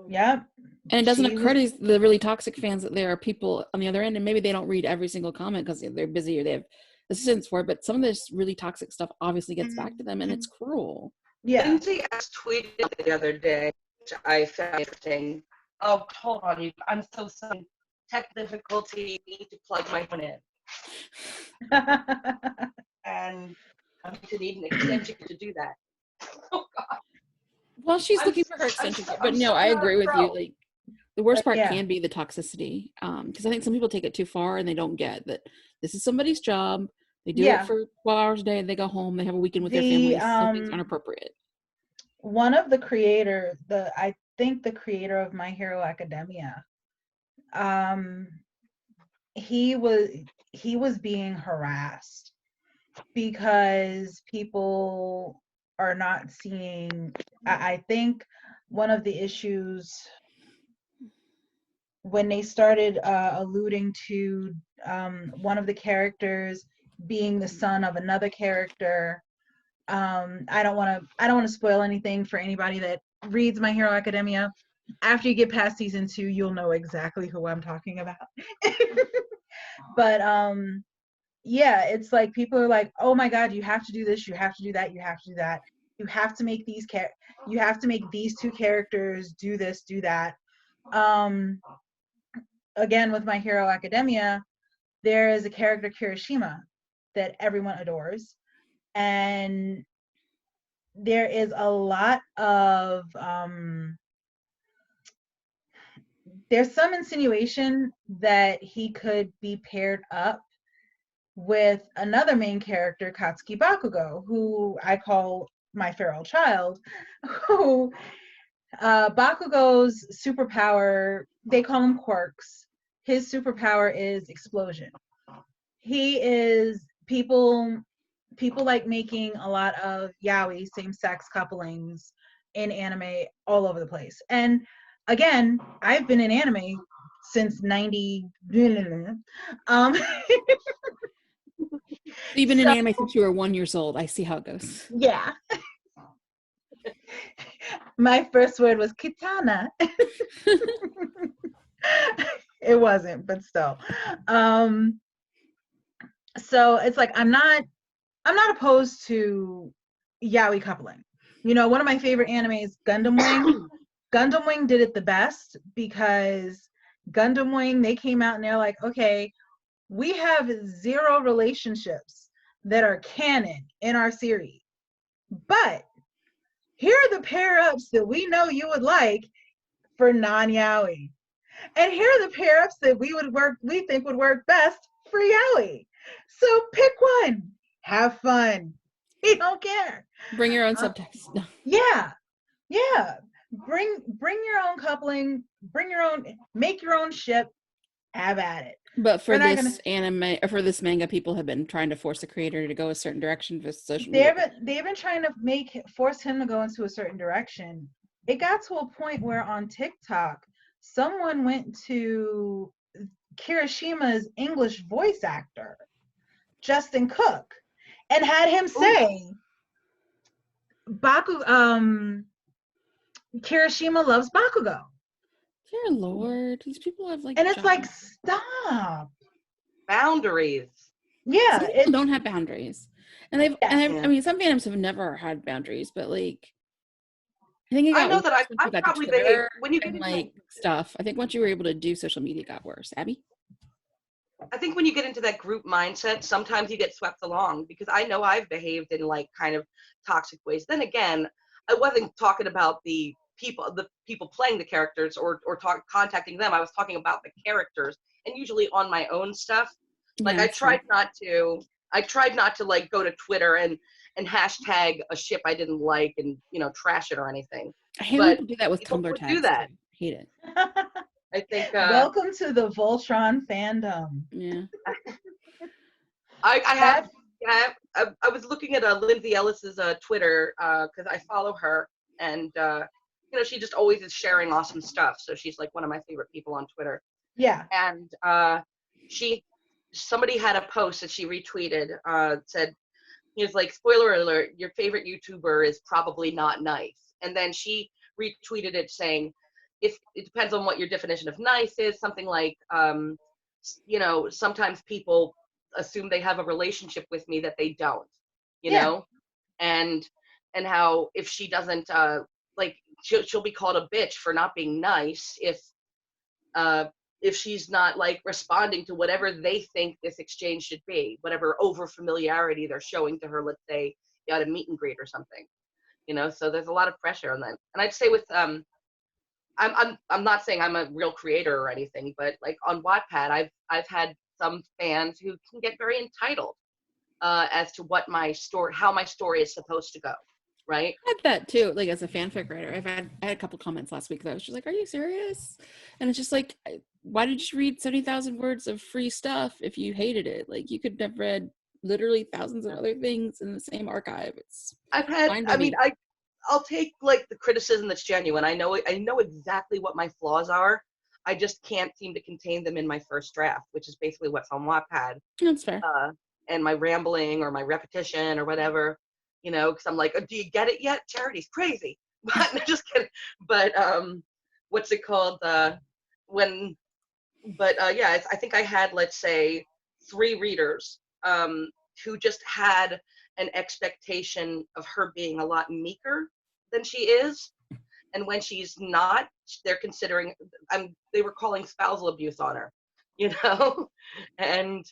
Yep. And it doesn't She occur was. to the really toxic fans that there are people on the other end, and maybe they don't read every single comment because they're busy or they have assistants for it. But some of this really toxic stuff obviously gets back to them, and it's cruel. Yeah. Lindsay S tweeted the other day, which I found interesting. Oh, hold on, you. I'm so sorry. Tech difficulty. Need to plug my phone in, and I'm going to need an extension to do that. Oh God, Well, she's I'm looking for her extension so, cord. I'm But so no, I not a agree with you. pro. Like the worst part Yeah. can be the toxicity. Because I think some people take it too far and they don't get that this is somebody's job. They do it Yeah. for 12 hours a day. They go home. They have a weekend with their The families. Some things aren't appropriate. one of the creators, I think the creator of My Hero Academia, um he was being harassed because people are not seeing. I think one of the issues when they started alluding to one of the characters being the son of another character. I don't want to spoil anything for anybody that reads My Hero Academia. After you get past season 2, you'll know exactly who I'm talking about. But yeah, it's like people are like, oh my god, you have to do this, you have to do that, you have to do that, you have to make you have to make these two characters do this, do that. um Again, with My Hero Academia, there is a character, Kirishima, that everyone adores, and there is a lot of there's some insinuation that he could be paired up with another main character, Katsuki Bakugo, who I call my feral child, who Bakugo's superpower, they call him quirks. His superpower is explosion. He is people like making a lot of yaoi, same-sex couplings in anime all over the place. And again, I've been in anime since 90. um So you've been in so anime since you were 1 year old. I see how it goes. yeah. My first word was katana. It wasn't, but still. um so it's like I'm not opposed to yaoi coupling. You know, one of my favorite animes, Gundam Wing. Gundam Wing did it the best because Gundam Wing, they came out and they're like, okay, we have 0 relationships that are canon in our series, but here are the pair ups that we know you would like for non-yaoi, and here are the pair ups that we think would work best for yaoi. So pick one, have fun. We don't care. Bring your own Uh, subtext. No. yeah, yeah. Bring your own coupling. Bring your own. Make your own ship. Have at it. But for We're not gonna. this anime or for this manga, people have been trying to force the creator to go a certain direction for social media. They've been trying to force him to go into a certain direction. It got to a point where on TikTok, someone went to Kirishima's English voice actor, Justin Cook, and had him say, Kirishima loves Bakugo. Dear Lord, these people have like. And it's jobs. like, stop. Boundaries. Yeah, some people don't have boundaries, and they've. Yeah. And I mean, some fandoms have never had boundaries, but like, I think it got I know that worse once you I've got to probably behaved Twitter when you get and into like stuff. I think once you were able to do social media, it got worse. Abby. I think when you get into that group mindset, sometimes you get swept along, because I know I've behaved in like kind of toxic ways. Then again, I wasn't talking about the people playing the characters or contacting them. I was talking about the characters, and usually on my own stuff. Like Yeah, I that's true. tried not to like go to Twitter and hashtag a ship I didn't like and trash it or anything. I hate when people do that with people Tumblr would tags. do that. Too. Hate it. I think welcome to the Voltron fandom. Yeah. I was looking at Lindsay Ellis's Twitter because I follow her, and she just always is sharing awesome stuff. So she's like one of my favorite people on Twitter. Yeah. And somebody had a post that she retweeted, said, he was like, spoiler alert, your favorite YouTuber is probably not nice. And then she retweeted it saying, if it depends on what your definition of nice is, something like, sometimes people assume they have a relationship with me that they don't, and how if she doesn't, like, she'll be called a bitch for not being nice if she's not like responding to whatever they think this exchange should be, whatever over familiarity they're showing to her. Let's say you had a meet and greet or something, so there's a lot of pressure on that. And I'd say with I'm not saying I'm a real creator or anything, but like on Wattpad, I've had some fans who can get very entitled as to how my story is supposed to go, right? I had that too, like as a fanfic writer. I had a couple comments last week that I was just like, "Are you serious?" And it's just like, why did you read 70,000 words of free stuff if you hated it? Like you could have read literally thousands of other things in the same archive. It's I'll take like the criticism that's genuine. I know exactly what my flaws are. I just can't seem to contain them in my first draft, which is basically what's on Wattpad. That's fair. And my rambling or my repetition or whatever, because I'm like, oh, do you get it yet? Charity's crazy. But no, just kidding. But what's it called? I think I had, let's say, 3 readers who just had an expectation of her being a lot meeker than she is. And when she's not, they're considering, they were calling spousal abuse on her, and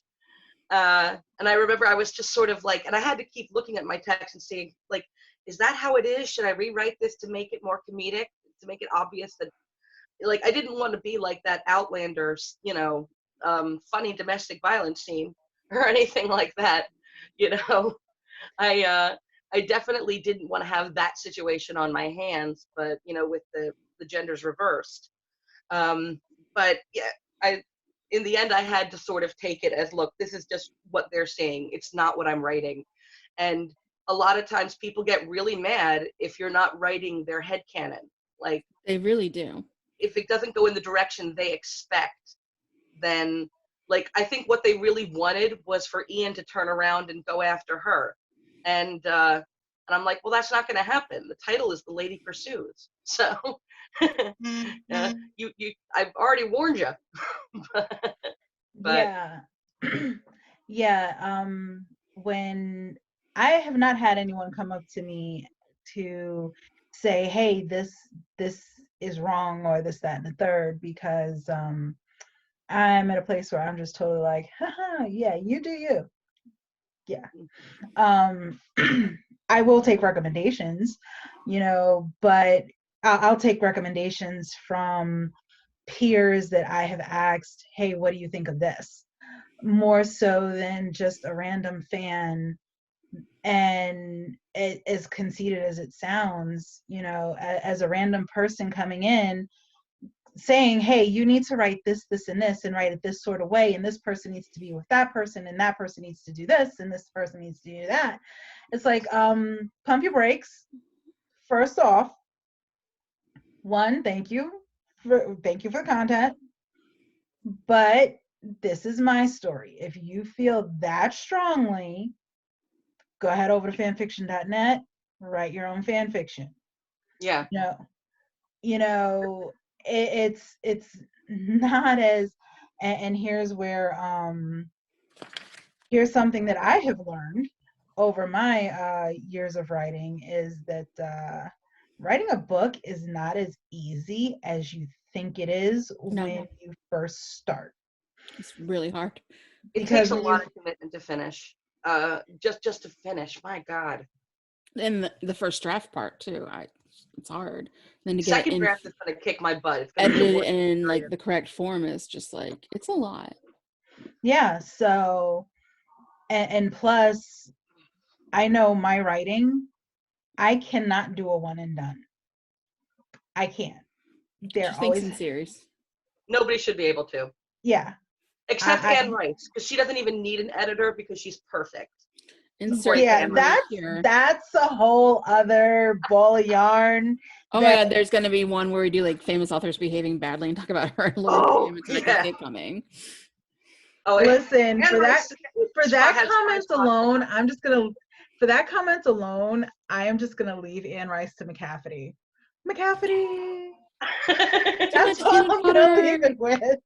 I remember I was just sort of like, and I had to keep looking at my text and saying, like, is that how it is? Should I rewrite this to make it more comedic, to make it obvious that, like, I didn't want to be like that Outlander, funny domestic violence scene or anything like that, I definitely didn't want to have that situation on my hands, but with the genders reversed. But yeah, in the end, I had to sort of take it as, look, this is just what they're saying. It's not what I'm writing. And a lot of times people get really mad if you're not writing their headcanon. Like, they really do. If it doesn't go in the direction they expect, then, like, I think what they really wanted was for Ian to turn around and go after her. And I'm like, well, that's not going to happen. The title is The Lady Pursues. So I've already warned you. But yeah. Yeah. When I have not had anyone come up to me to say, hey, this is wrong, or this, that, and the third, because I'm at a place where I'm just totally like, haha, yeah, you do you. Yeah. I will take recommendations, but I'll take recommendations from peers that I have asked, hey, what do you think of this? More so than just a random fan. And as conceited as it sounds, as a random person coming in saying, hey, you need to write this, this, and this, and write it this sort of way, and this person needs to be with that person, and that person needs to do this, and this person needs to do that. It's like, pump your brakes. First off, one, thank you thank you for the content, but this is my story. If you feel that strongly, go ahead over to fanfiction.net, write your own fan fiction. Yeah. It's not as, and here's something that I have learned over my years of writing, is that writing a book is not as easy as you think it is when you first start. It's really hard. It takes a lot of commitment to finish. Just to finish, my God. And the first draft part too, it's hard. Then to get second it in, draft is going to kick my butt. It's going to edited in like the correct form is just like, it's a lot. Yeah. So, and plus, I know my writing, I cannot do a one and done. I can't. They're always in series. Nobody should be able to. Yeah. Except Anne Rice, because she doesn't even need an editor because she's perfect. Yeah, that's a whole other ball of yarn. Oh my God, there's going to be one where we do like famous authors behaving badly and talk about her. Coming. Oh, listen, for that comment alone, I am just gonna leave Anne Rice to McCafferty. That's what I'm gonna leave it with.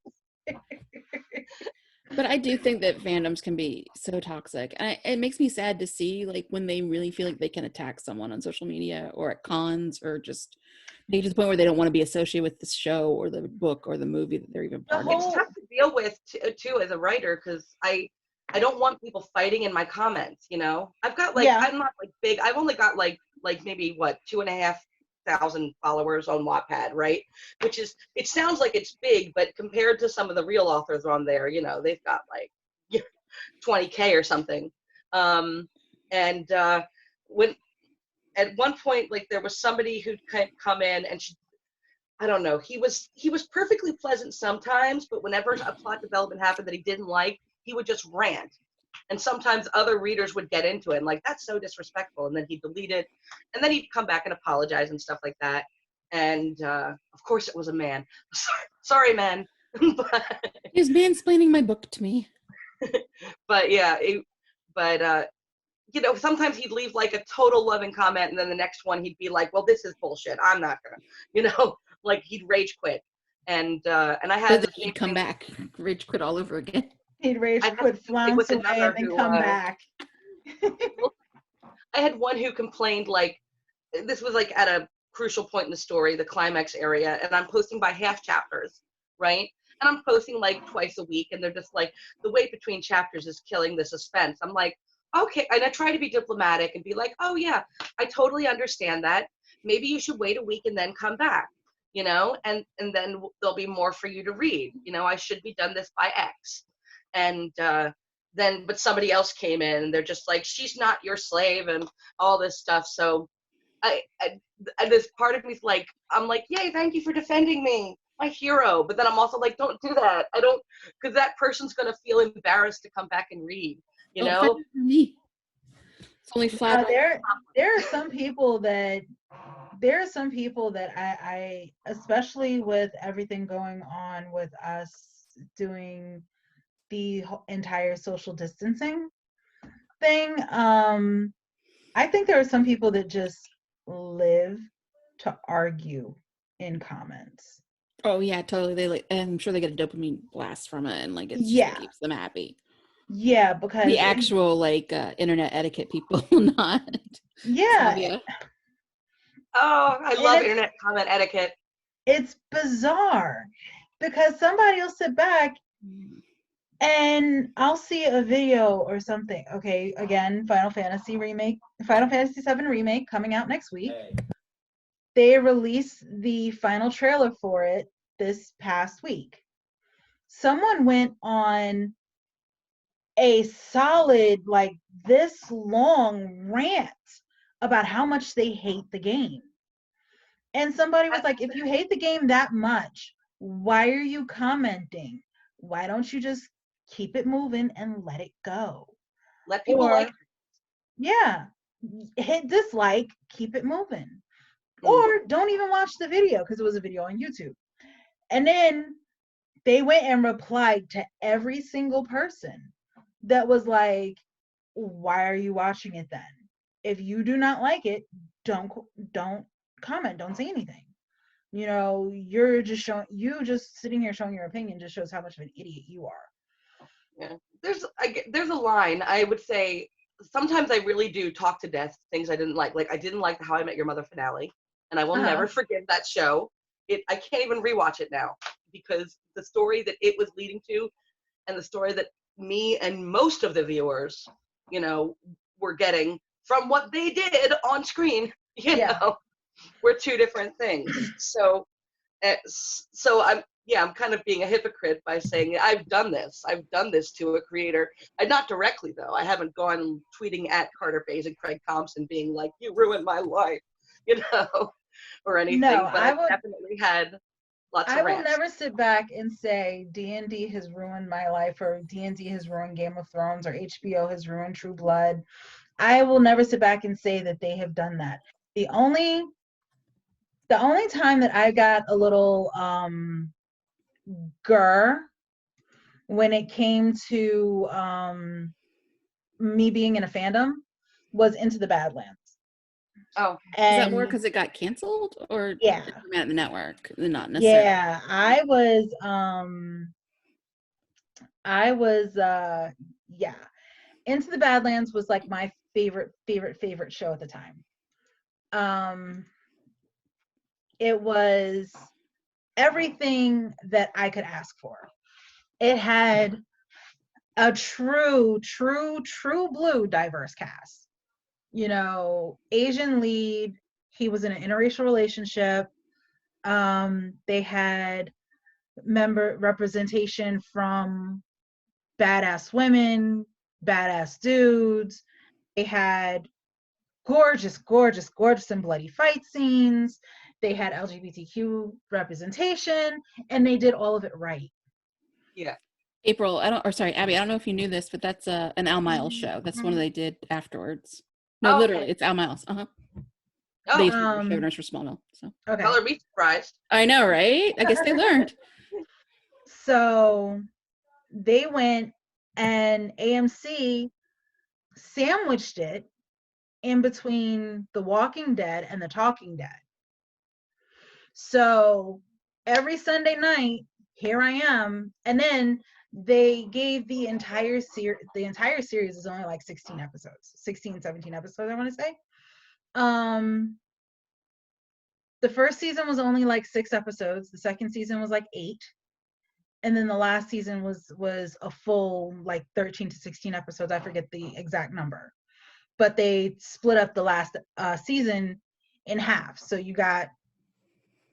But I do think that fandoms can be so toxic. And it makes me sad to see like when they really feel like they can attack someone on social media or at cons, or just they get to the point where they don't want to be associated with the show or the book or the movie that they're even part of. It's tough to deal with too as a writer, because I don't want people fighting in my comments, I've got I'm not like big. I've only got like maybe 2,500 followers on Wattpad, right? Which is, it sounds like it's big, but compared to some of the real authors on there, they've got like 20K or something. When at one point, like there was somebody who'd come in and I don't know, he was perfectly pleasant sometimes, but whenever a plot development happened that he didn't like, he would just rant. And sometimes other readers would get into it and like, that's so disrespectful. And then he'd delete it. And then he'd come back and apologize and stuff like that. And of course it was a man. Sorry, man. He was mansplaining my book to me. But yeah, sometimes he'd leave like a total loving comment, and then the next one he'd be like, well, this is bullshit. I'm not gonna, like he'd rage quit. And I had he'd come back, rage quit all over again. He'd rage quit, flounce away, and then come back. I had one who complained, like, this was like at a crucial point in the story, the climax area, and I'm posting by half chapters, right? And I'm posting like twice a week, and they're just like, the wait between chapters is killing the suspense. I'm like, okay, and I try to be diplomatic and be like, oh yeah, I totally understand that. Maybe you should wait a week and then come back, and then there'll be more for you to read. I should be done this by X. And but somebody else came in and they're just like, she's not your slave and all this stuff. So this part of me's like, I'm like, yay, thank you for defending me, my hero. But then I'm also like, don't do that. Because that person's going to feel embarrassed to come back and read, For me. It's only flat. There are some people that I, especially with everything going on with us doing the entire social distancing thing, I think there are some people that just live to argue in comments. Oh yeah, totally. They I'm sure they get a dopamine blast from it, and like it just keeps them happy. Yeah, because the actual internet etiquette people, not. Yeah. Oh, I love internet comment etiquette. It's bizarre because somebody will sit back and I'll see a video or something. Okay, again, Final Fantasy VII Remake coming out next week. They released the final trailer for it this past week. Someone went on a solid, like this long rant about how much they hate the game. And somebody was like, if you hate the game that much, why are you commenting? Why don't you just keep it moving and let it go? Let people like it. Yeah. Hit dislike, keep it moving. Or don't even watch the video, because it was a video on YouTube. And then they went and replied to every single person that was like, why are you watching it then? If you do not like it, don't comment, don't say anything. You know, you're just sitting here showing your opinion just shows how much of an idiot you are. Yeah, there's a line. I would say sometimes I really do talk to death things I didn't like. Like I didn't like the How I Met Your Mother finale, and I will never forgive that show. I can't even rewatch it now because the story that it was leading to, and the story that me and most of the viewers, you know, were getting from what they did on screen, you know, were two different things. So I'm kind of being a hypocrite by saying I've done this to a creator. And not directly though. I haven't gone tweeting at Carter Bays and Craig Thompson being like, you ruined my life, you know, or anything. No, but I've definitely had lots of I will rants. never sit back and say D&D has ruined my life, or D&D has ruined Game of Thrones, or HBO has ruined True Blood. I will never sit back and say that they have done that. The only time that I got a little when it came to me being in a fandom was Into the Badlands. Oh, is that more because it got canceled, or yeah, at the network? Not necessarily. Yeah, I was yeah. Into the Badlands was like my favorite show at the time. It was everything that I could ask for. It had a true blue diverse cast. You know, Asian lead, he was in an interracial relationship. They had member representation from badass women, badass dudes. They had gorgeous and bloody fight scenes. They had LGBTQ representation, and they did all of it right. Yeah. April, Abby, I don't know if you knew this, but that's an Al Miles show. That's one they did afterwards. No, literally, it's Al Miles. Oh, they used to be showrunners for Smallville. So okay. Color me surprised. I know, right? I guess they learned. So they went, and AMC sandwiched it in between The Walking Dead and The Talking Dead. So every Sunday night, here I am. And then they gave the entire series is only like 16 episodes, 16, 17 episodes, I want to say. The first season was only like 6 episodes. The second season was like 8. And then the last season was a full like 13 to 16 episodes. I forget the exact number. But they split up the last season in half. So you got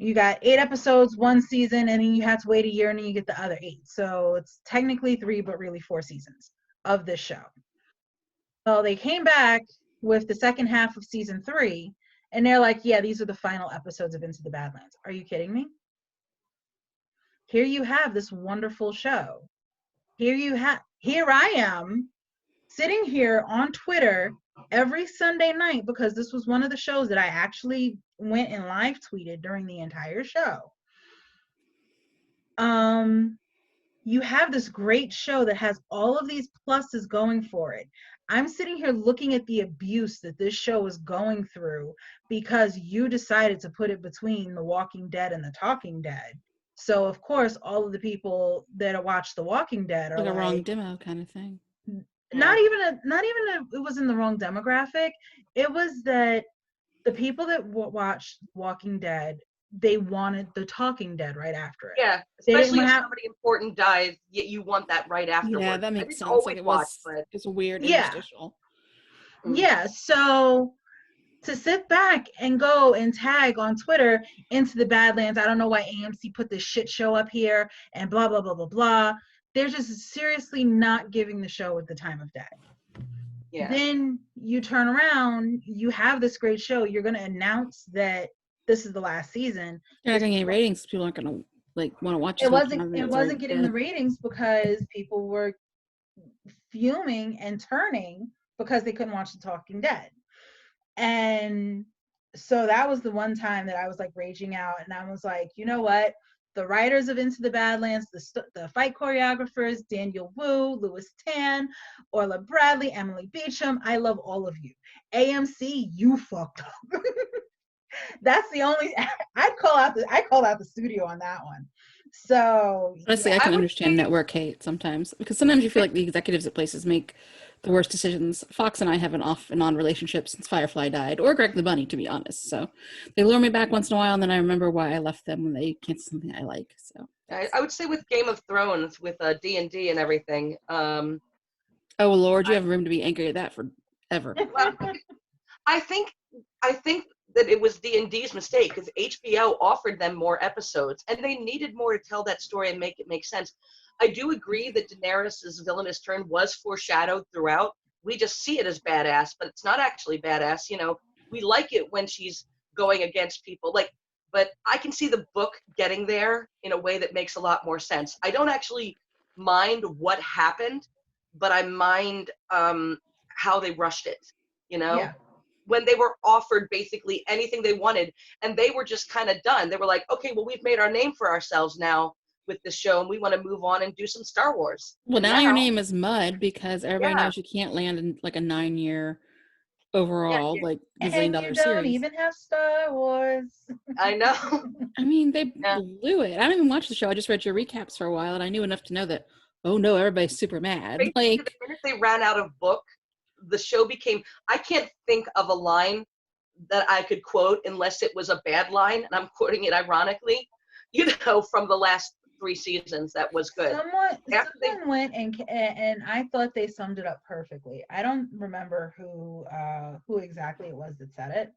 8 episodes one season, and then you have to wait a year, and then you get the other 8. So it's technically 3, but really 4 seasons of this show. So they came back with the second half of season 3, and they're like, yeah, these are the final episodes of Into the Badlands. Are you kidding me? Here you have this wonderful show. Here I am sitting here on Twitter every Sunday night, because this was one of the shows that I actually went and live tweeted during the entire show. You have this great show that has all of these pluses going for it. I'm sitting here looking at the abuse that this show is going through because you decided to put it between The Walking Dead and The Talking Dead. So of course, all of the people that watch The Walking Dead are like a wrong demo kind of thing. Not even it was in the wrong demographic. It was that the people that watched Walking Dead, they wanted The Talking Dead right after it. Yeah, especially if somebody important dies, you want that right afterwards. Yeah, that makes sense. Like it's a weird interstitial. Yeah, so to sit back and go and tag on Twitter Into the Badlands, I don't know why AMC put this shit show up here and blah blah blah blah blah. They're just seriously not giving the show the time of day. Yeah. Then you turn around, you have this great show. You're going to announce that this is the last season. You're not going to get ratings. People aren't going to want to watch it. It wasn't getting the ratings because people were fuming and turning because they couldn't watch The Talking Dead. And so that was the one time that I was like raging out, and I was like, you know what? the writers of Into the Badlands, the fight choreographers, Daniel Wu, Louis Tan, Orla Bradley, Emily Beecham. I love all of you. AMC, you fucked up. That's the only I call out the studio on that one. So Honestly, yeah. I can understand network hate sometimes, because sometimes you feel like the executives at places make the worst decisions. Fox and I have an off and on relationship since Firefly died, or Greg the Bunny, to be honest. So they lure me back once in a while, and then I remember why I left them when they cancel something I like. So I would say with Game of Thrones, with D&D and everything. Oh Lord, you have room to be angry at that forever. Well, I think that it was D&D's mistake, because HBO offered them more episodes and they needed more to tell that story and make it make sense. I do agree that Daenerys' villainous turn was foreshadowed throughout. We just see it as badass, but it's not actually badass. We like it when she's going against people. But I can see the book getting there in a way that makes a lot more sense. I don't actually mind what happened, but I mind how they rushed it. Yeah. When they were offered basically anything they wanted, and they were just kind of done. They were like, okay, well, we've made our name for ourselves now with the show, and we want to move on and do some Star Wars. Well, And now your name is Mud, because everybody Yeah. knows you can't land in like a 9-year overall, Yeah. like And gazillion-dollar you don't series. even have Star Wars. I know. I mean, they Yeah. blew it. I don't even watch the show. I just read your recaps for a while, and I knew enough to know that, oh no, everybody's super mad. Basically, Like, the minute they ran out of book, the show became, I can't think of a line that I could quote unless it was a bad line, and I'm quoting it ironically, from the last 3 seasons that was good. Someone went and I thought they summed it up perfectly. I don't remember who exactly it was that said it,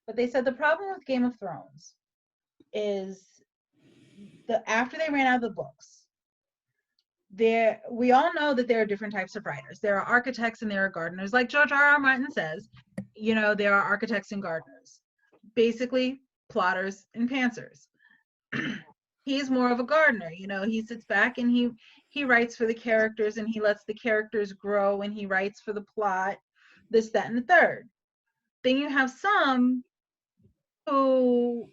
but they said the problem with Game of Thrones is after they ran out of the books, we all know that there are different types of writers. There are architects and there are gardeners. Like George R.R. Martin says, there are architects and gardeners. Basically, plotters and pantsers. He's more of a gardener. He sits back and he writes for the characters, and he lets the characters grow, and he writes for the plot, this, that, and the third. Then you have some who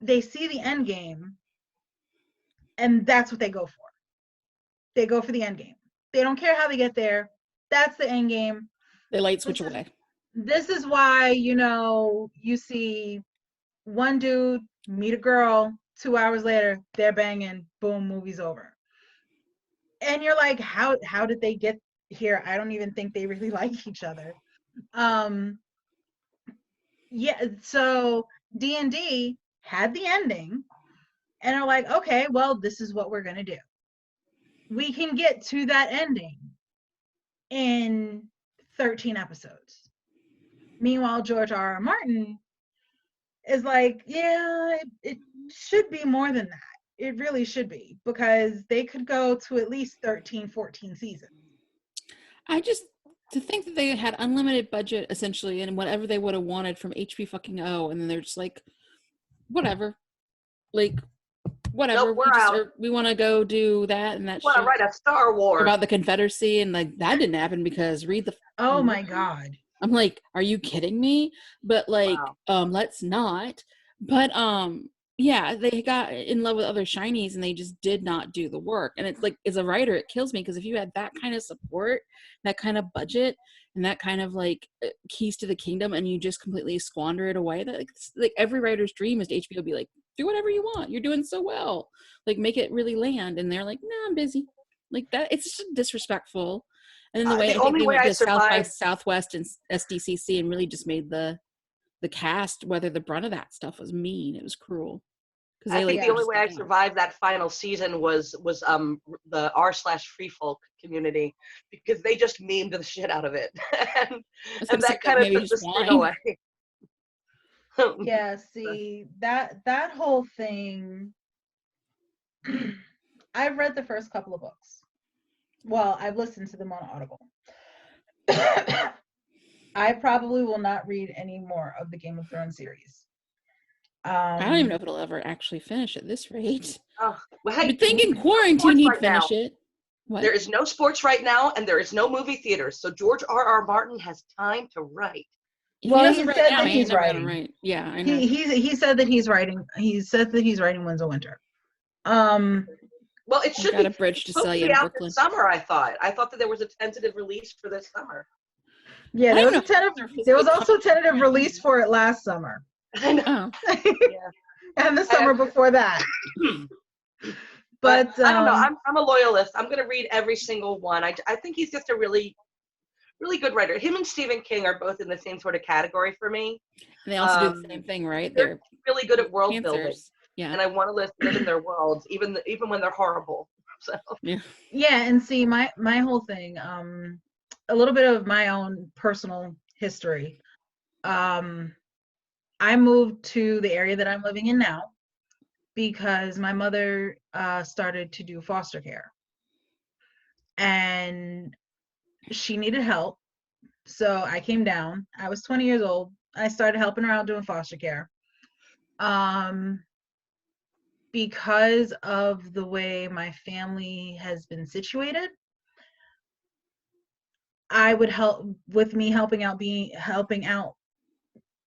they see the end game, and that's what they go for. They go for the end game. They don't care how they get there. That's the end game. they light switch away. This is why, you see one dude meet a girl, 2 hours later, they're banging, boom, movie's over. And you're like, how did they get here? I don't even think they really like each other. Yeah, so D&D had the ending, and are like, okay, well, this is what we're gonna do. We can get to that ending in 13 episodes. Meanwhile, George R.R. Martin is like, yeah, it should be more than that. It really should be, because they could go to at least 13, 14 seasons. To think that they had unlimited budget essentially, and whatever they would have wanted from HP fucking O, and then they're just like, whatever, like, whatever. Nope, we want to go do that and that. Want to write a Star Wars about the Confederacy, and like that didn't happen because read the. Oh my God. I'm like, are you kidding me? But like, wow. Let's not. But yeah, they got in love with other shinies and they just did not do the work. And it's like, as a writer, it kills me, because if you had that kind of support, that kind of budget, and that kind of like keys to the kingdom, and you just completely squander it away, that like every writer's dream is to HBO be like, do whatever you want. You're doing so well. Like, make it really land. And they're like, no, I'm busy. Like that. It's just disrespectful. And then the way I think they went to South by Southwest and SDCC and really just made the cast, whether the brunt of that stuff was mean. It was cruel. I think the only way I survived that final season was the r/free folk community, because they just memed the shit out of it, and that kind of took the sting away. Yeah, see, that whole thing. I've read the first couple of books. Well, I've listened to them on Audible. I probably will not read any more of the Game of Thrones series. I don't even know if it'll ever actually finish at this rate. Oh, well, hey, you'd think in quarantine he'd finish it. What? There is no sports right now, and there is no movie theaters, so George R.R. Martin has time to write. Well, he said that he's writing. Right. Yeah, I know. He said that he's writing. He said that he's writing Winds of Winter. Um, Well, it I should got be a bridge to supposed sell to you be in out this Brooklyn. summer. I thought that there was a tentative release for this summer. yeah, I there don't was a know if they're tentative. There was physically also a coming tentative out. release for it last summer, I know. Oh, Yeah. and the summer before that. But But I don't know. I'm a loyalist. I'm gonna read every single one. I think he's just a really really good writer. Him and Stephen King are both in the same sort of category for me. and they also do the same thing, right? They're They're really good at world building, cancers. Yeah. and I want to live in their worlds, even when they're horrible. So Yeah. yeah, and see, my whole thing, a little bit of my own personal history. I moved to the area that I'm living in now because my mother started to do foster care, and she needed help. So I came down. I was 20 years old. I started helping her out doing foster care. Um, because of the way my family has been situated, I would help with me helping out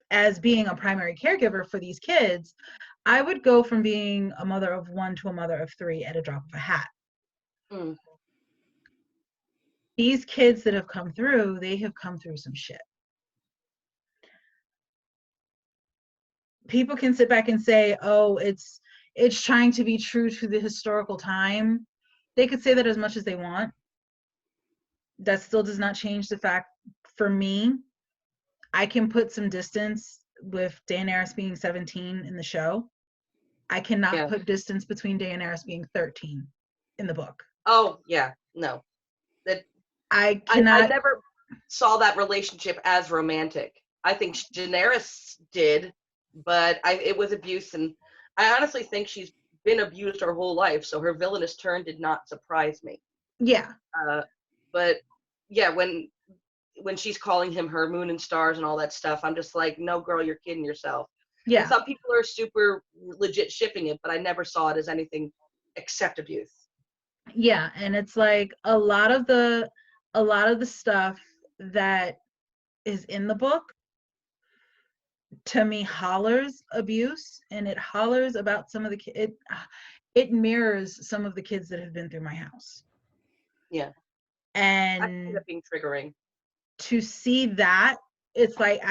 as being a primary caregiver for these kids. I would go from being a mother of one to a mother of three at a drop of a hat. mm, These kids that have come through, they have come through some shit. People can sit back and say, "Oh, it's trying to be true to the historical time." They could say that as much as they want. That still does not change the fact, for me, I can put some distance with Daenerys being 17 in the show. I cannot yeah. put distance between Daenerys being 13 in the book. Oh yeah. No. That I I cannot. never saw that relationship as romantic. I think Daenerys did, but it was abuse, and I honestly think she's been abused her whole life. So her villainous turn did not surprise me. Yeah, Uh, but yeah, when she's calling him her moon and stars and all that stuff, I'm just like, no, girl, you're kidding yourself. And yeah, some people are super legit shipping it, but I never saw it as anything except abuse. yeah. And it's like a lot of the stuff that is in the book, to me, hollers abuse, and it hollers about some of the it mirrors some of the kids that have been through my house. Yeah, I find And it being triggering. to see that, it's like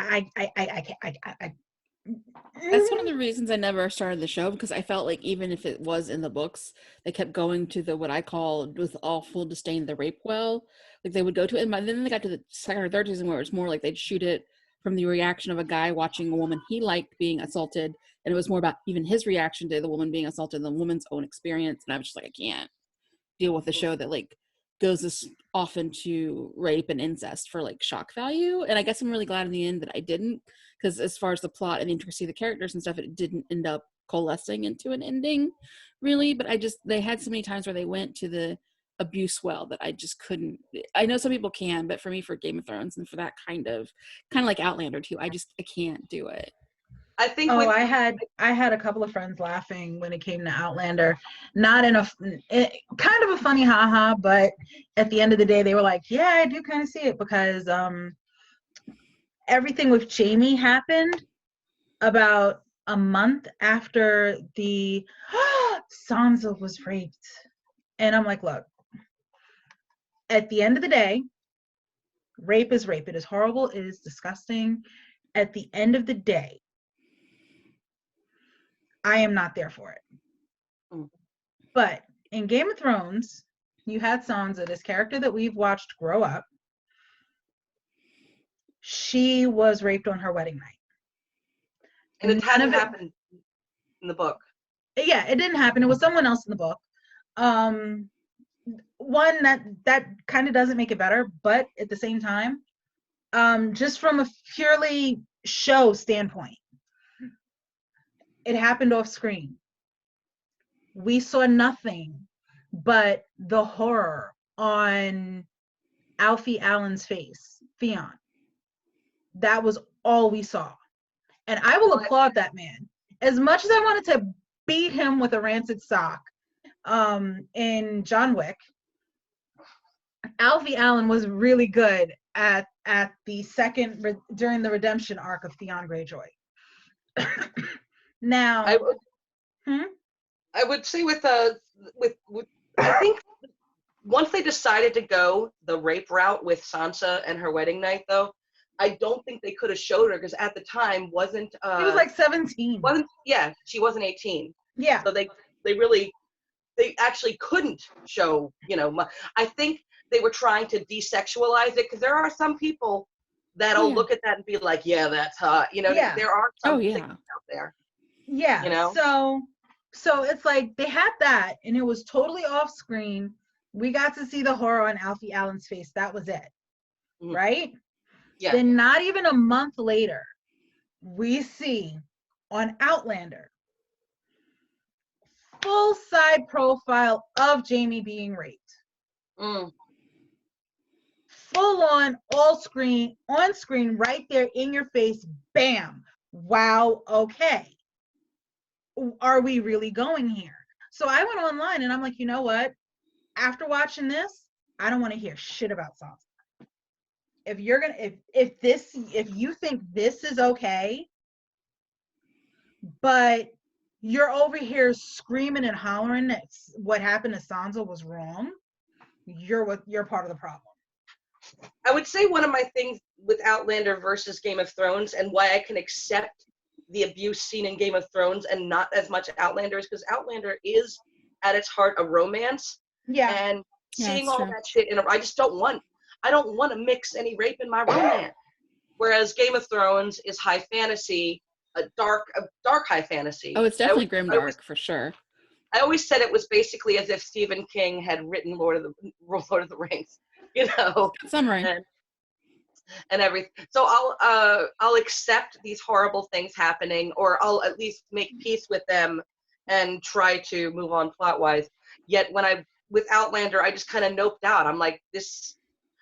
That's one of the reasons I never started the show, because I felt like even if it was in the books, they kept going to the what I call, with all full disdain, the rape well. Like they would go to it, and then they got to the second or third season where it's more like they'd shoot it from the reaction of a guy watching a woman he liked being assaulted, and it was more about even his reaction to the woman being assaulted than the woman's own experience. And I was just like, I can't deal with a show that like goes this often to rape and incest for like shock value. And I guess I'm really glad in the end that I didn't, because as far as the plot and the intricacy of the characters and stuff, it didn't end up coalescing into an ending really. But they had so many times where they went to the abuse well that I just couldn't. I know some people can, but for me, for Game of Thrones and for that kind of like Outlander too, I can't do it. I think Oh, with I had a couple of friends laughing when it came to Outlander, not in kind of a funny haha, but at the end of the day, they were like, "Yeah, I do kind of see it," because everything with Jamie happened about a month after the Sansa was raped, and I'm like, "Look, at the end of the day, rape is rape. It is horrible. It is disgusting. At the end of the day, I am not there for it." mm, But in Game of Thrones, you had Sansa, this character that we've watched grow up. She was raped on her wedding night. and it None hasn't of it, happened in the book. yeah, it didn't happen. It was someone else in the book. Um, one that kind of doesn't make it better, but at the same time, just from a purely show standpoint, it happened off screen. We saw nothing but the horror on Alfie Allen's face, Theon. That was all we saw. And I will applaud that man. As much as I wanted to beat him with a rancid sock in John Wick, Alfie Allen was really good at the second during the redemption arc of Theon Greyjoy. Now, I would hmm? I would say with I think once they decided to go the rape route with Sansa and her wedding night, though, I don't think they could have showed her because at the time He was like 17. she wasn't 18. Yeah. So they actually couldn't show, I think they were trying to desexualize it because there are some people that'll look at that and be like, yeah, that's hot. Yeah. There are some things yeah. out there. Yeah. So it's like they had that and it was totally off screen. We got to see the horror on Alfie Allen's face. That was it. Mhm. Right? Yeah. Then not even a month later, we see on Outlander full side profile of Jamie being raped. Mm. Full on, on screen, right there in your face, bam. Wow, okay. Are we really going here? So I went online and I'm like, you know what? After watching this, I don't want to hear shit about Sansa. If you're gonna, if you think this is okay, but you're over here screaming and hollering that what happened to Sansa was wrong, you're part of the problem. I would say one of my things with Outlander versus Game of Thrones and why I can accept the abuse seen in Game of Thrones and not as much Outlander is because Outlander is at its heart a romance. Yeah. And seeing all true. that shit I don't want to mix any rape in my romance. Whereas Game of Thrones is high fantasy, a dark high fantasy. Oh, it's definitely grimdark for sure. I always said it was basically as if Stephen King had written Lord of the Rings, Summary. And everything. So I'll accept these horrible things happening, or I'll at least make peace with them and try to move on plot wise. Yet with Outlander, I just kind of noped out. I'm like, this.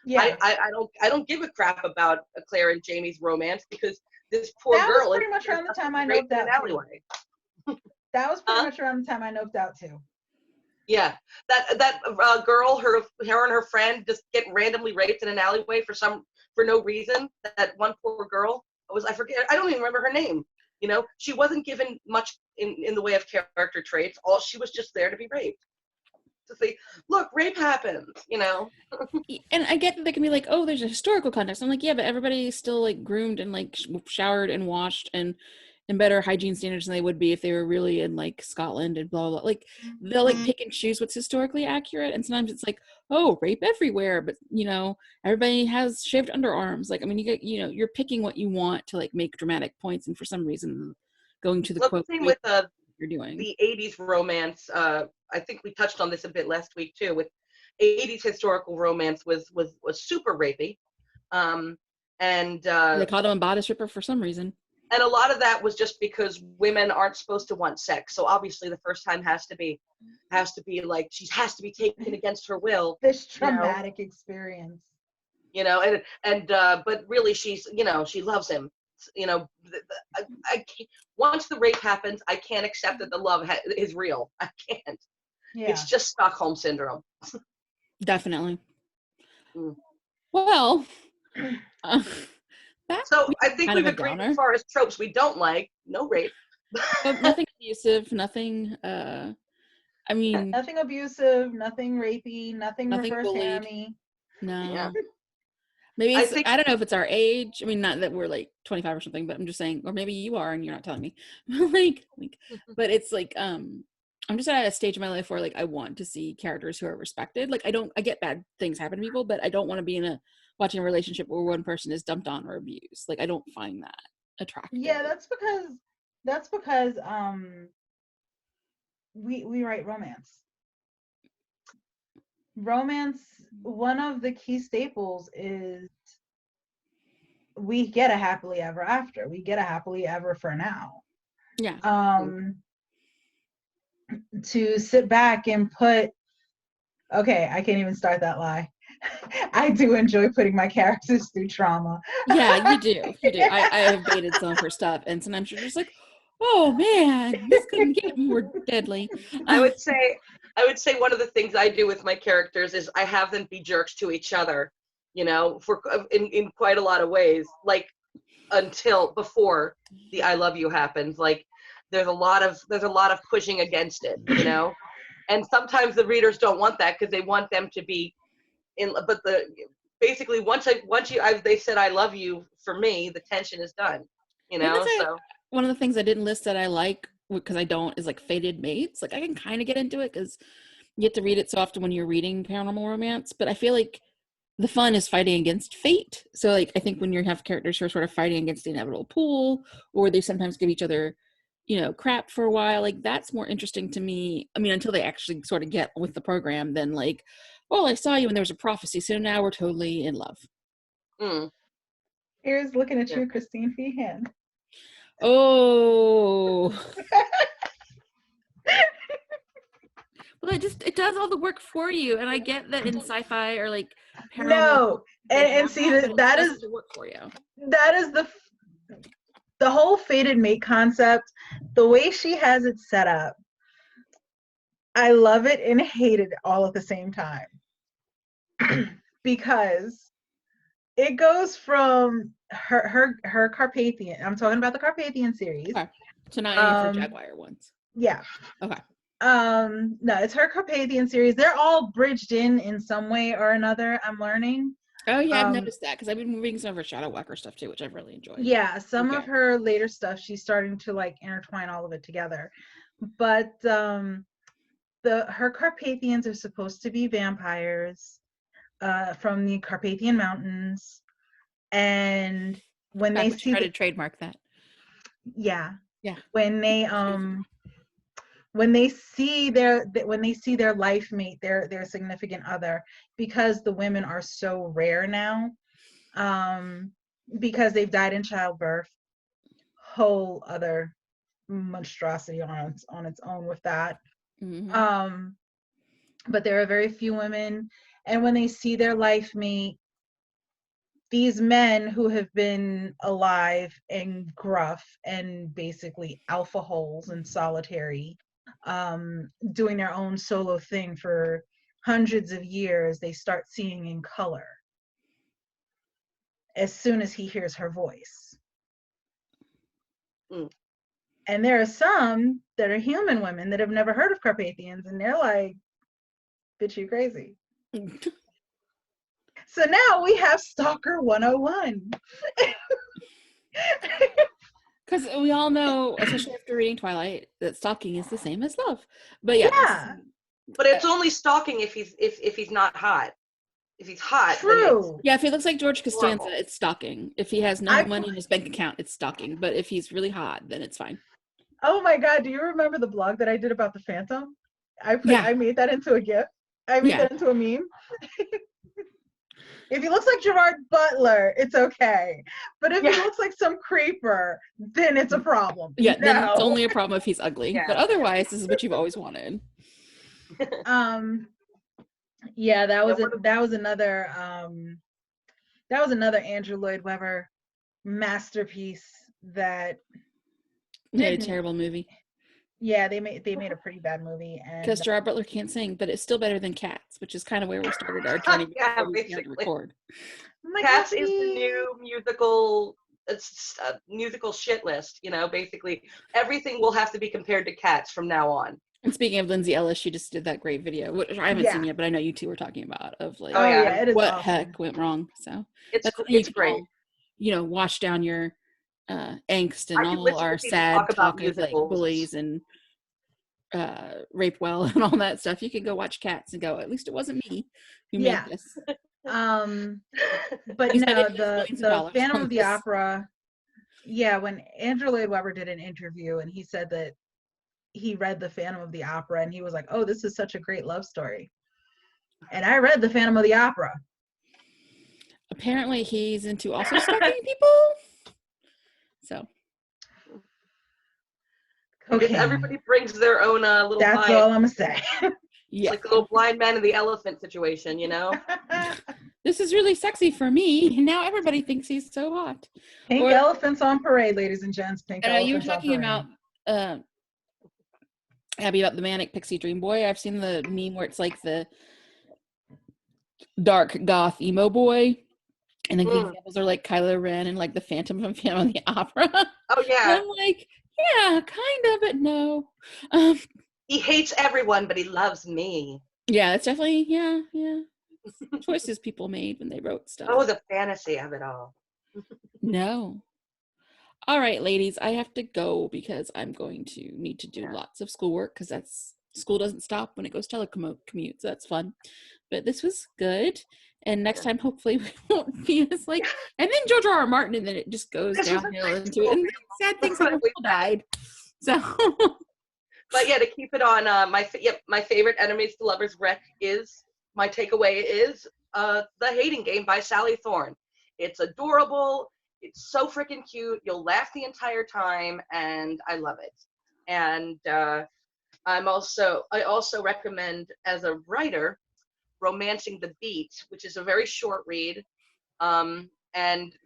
Yeah. I don't give a crap about Claire and Jamie's romance because this poor that girl was pretty much around the time I noped out too. That was pretty much around the time I noped out too. Yeah, that girl, her and her friend just get randomly raped in an alleyway for no reason. That one poor girl, I forget. I don't even remember her name. She wasn't given much in the way of character traits. All she was just there to be raped. To say, look, rape happens. And I get that they can be like, oh, there's a historical context. I'm like, yeah, but everybody's still like groomed and like showered and washed and better hygiene standards than they would be if they were really in like Scotland and blah, blah, blah. Like they'll like pick and choose what's historically accurate. And sometimes it's like, oh, rape everywhere. But everybody has shaved underarms. Like, I mean, you're picking what you want to like make dramatic points. And for some reason going to the quote, same with you're doing the 80s romance. I think we touched on this a bit last week too, with 80s historical romance was super rapey. They called him a bodice ripper for some reason. And a lot of that was just because women aren't supposed to want sex. So obviously the first time has to be like, she has to be taken against her will. This traumatic experience. But really she's, she loves him. I can't, once the rape happens, I can't accept that the love is real. I can't. Yeah. It's just Stockholm syndrome. Definitely. Well, so I think we've agreed as far as tropes we don't like. No rape. Nothing abusive, nothing nothing abusive, nothing rapey, nothing reverse hammy. No. Yeah. Maybe I don't know if it's our age. I mean, not that we're like 25 or something, but I'm just saying, or maybe you are and you're not telling me. But it's like I'm just at a stage in my life where like I want to see characters who are respected. Like I get bad things happen to people, but I don't want to be watching a relationship where one person is dumped on or abused. Like I don't find that attractive. Yeah, that's because we write romance. One of the key staples is we get a happily ever after. We get a happily ever for now. Yeah. To sit back and I can't even start that lie. I do enjoy putting my characters through trauma. Yeah, you do. I have dated some of her stuff, and sometimes you're just like, oh man, this couldn't get more deadly. I would say one of the things I do with my characters is I have them be jerks to each other, in quite a lot of ways, like until before the I love you happens. Like there's a lot of pushing against it, you know. And sometimes the readers don't want that because they want them to be in. But basically once they said I love you for me, the tension is done, you I think know. that's So one of the things I didn't list that I like, because I don't, is like fated mates. Like I can kind of get into it because you get to read it so often when you're reading paranormal romance, but I feel like the fun is fighting against fate. So like I think when you have characters who are sort of fighting against the inevitable pool, or they sometimes give each other, you know, crap for a while, like that's more interesting to me. I mean, until they actually sort of get with the program, then like, well, I saw you and there was a prophecy, so now we're totally in love. Here's looking at Yeah. you, Christine Feehan. Oh. Well, it does all the work for you, and I get that in sci-fi or like paranormal. No, and see that is the work for you. That is the whole fated mate concept. The way she has it set up, I love it and hate it all at the same time. Because it goes from her Carpathian. I'm talking about the Carpathian series. Okay. So not any of her Jaguar ones. Yeah. Okay. No, it's her Carpathian series. They're all bridged in some way or another, I'm learning. Oh yeah, I've noticed that because I've been reading some of her Shadow Walker stuff too, which I've really enjoyed. Yeah, some of her later stuff, she's starting to like intertwine all of it together. But her Carpathians are supposed to be vampires from the Carpathian Mountains, and when they see try to trademark that. Yeah. When they see their life mate, their significant other, because the women are so rare now, because they've died in childbirth, whole other monstrosity on its own with that. Mm-hmm. But there are very few women, and when they see their life mate, these men who have been alive and gruff and basically alpha holes and solitary, doing their own solo thing for hundreds of years, they start seeing in color as soon as he hears her voice. And there are some that are human women that have never heard of Carpathians, and they're like, bitch, you crazy. So now we have Stalker 101. Because we all know, especially after reading Twilight, that stalking is the same as love. But yeah. But it's only stalking if he's not hot. If he's hot, true. Yeah, if he looks like George Costanza, it's stalking. If he has no money in his bank account, it's stalking. But if he's really hot, then it's fine. Oh my God, do you remember the blog that I did about the Phantom? I made that into a GIF. I made that into a meme. If he looks like Gerard Butler, it's okay. But if he looks like some creeper, then it's a problem. Yeah, then it's only a problem if he's ugly. But otherwise, this is what you've always wanted. Yeah, that was another Andrew Lloyd Webber masterpiece that made a terrible movie. Yeah, they made a pretty bad movie, and because Gerard Butler can't sing, but it's still better than Cats, which is kind of where we started our journey. Basically. Record. Cats is the new musical. It's a musical shit list. You know, basically everything will have to be compared to Cats from now on. And speaking of Lindsay Ellis, she just did that great video, which I haven't seen yet, but I know you two were talking about, of like, it is what awesome. heck went wrong. So it's great. All, wash down your angst and all our sad talk of like bullies and rape well and all that stuff. You can go watch Cats and go, at least it wasn't me who made this. But no, the Phantom of the Opera. Yeah, when Andrew Lloyd Webber did an interview and he said that he read the Phantom of the Opera and he was like, oh, this is such a great love story. And I read the Phantom of the Opera. Apparently he's into also stalking people. So okay. Everybody brings their own little That's all I'm gonna say. It's like the little blind man and the elephant situation, you know? This is really sexy for me. And now everybody thinks he's so hot. Pink elephants on parade, ladies and gents. Pink elephants you were talking about Abby, about the manic pixie dream boy. I've seen the meme where it's like the dark goth emo boy, and like the examples are like Kylo Ren and like the Phantom from Phantom of the Opera. Oh yeah. And I'm like, Yeah, kind of, but no. Um, He hates everyone, but he loves me. yeah, it's definitely, yeah. Choices people made when they wrote stuff. Oh, the fantasy of it all. No. All right, ladies, I have to go because I'm going to need to do lots of schoolwork because school doesn't stop when it goes telecommute, so that's fun. But this was good. And next time, hopefully, we won't be as like, and then George R. R. Martin, and then it just goes downhill into it. And sad things happen, people died. So, But yeah, to keep it on, my favorite enemies to lovers wreck is, my takeaway is The Hating Game by Sally Thorne. It's adorable. It's so freaking cute. You'll laugh the entire time, and I love it. And I also recommend, as a writer, Romancing the Beat, which is a very short read. And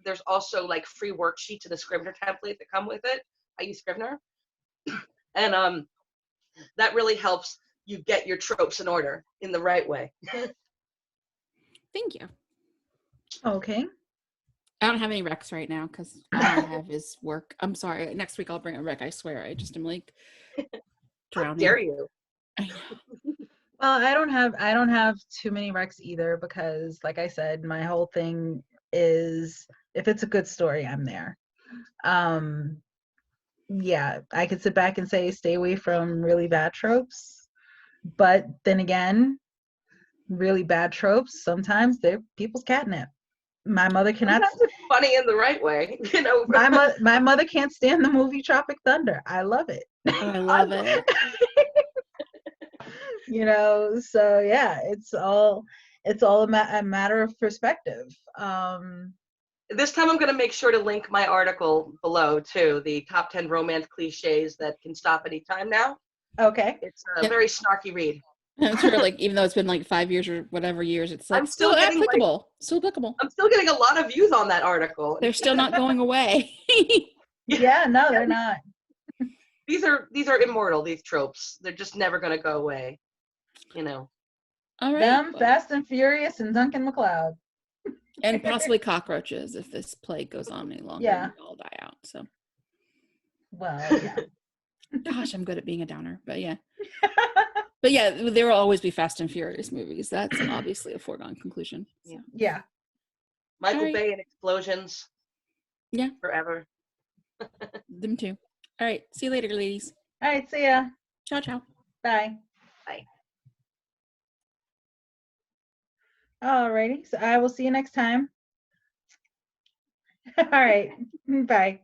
there's also like free worksheets and a Scrivener template that come with it. I use Scrivener. And that really helps you get your tropes in order in the right way. thank you. Okay. I don't have any recs right now because all I have is work. I'm sorry. Next week I'll bring a rec. I swear. I just am like How drowning. dare you? I know. Well, I don't have too many recs either because, like I said, my whole thing is if it's a good story, I'm there. Yeah, I could sit back and say stay away from really bad tropes, but then again, really bad tropes sometimes they're people's catnip. My mother cannot. Sometimes it's funny in the right way, you know. My mother can't stand the movie Tropic Thunder. I love it. I love it. You know, so yeah, it's all a matter of perspective. This time I'm going to make sure to link my article below too, the top 10 romance cliches that can stop anytime now. Okay. It's a Yep. very snarky read. I'm sure, like, even though it's been like 5 years or whatever years, it's like I'm still still getting, applicable. Still applicable. I'm still getting a lot of views on that article. They're still not going away. Yeah, no, they're not. These are immortal, these tropes. They're just never going to go away, you know. All right. Them, Well, Fast and Furious, and Duncan MacLeod. and possibly cockroaches if this plague goes on any longer. Yeah. And we all die out. So, Well, yeah. gosh, I'm good at being a downer, but yeah. But yeah, there will always be Fast and Furious movies. That's obviously a foregone conclusion. So. Yeah. Michael Right. Bay and explosions. Yeah. Forever. Them too. All right. See you later, ladies. All right, see ya. Ciao, ciao. Bye. Bye. Alrighty, so I will see you next time. All right, bye.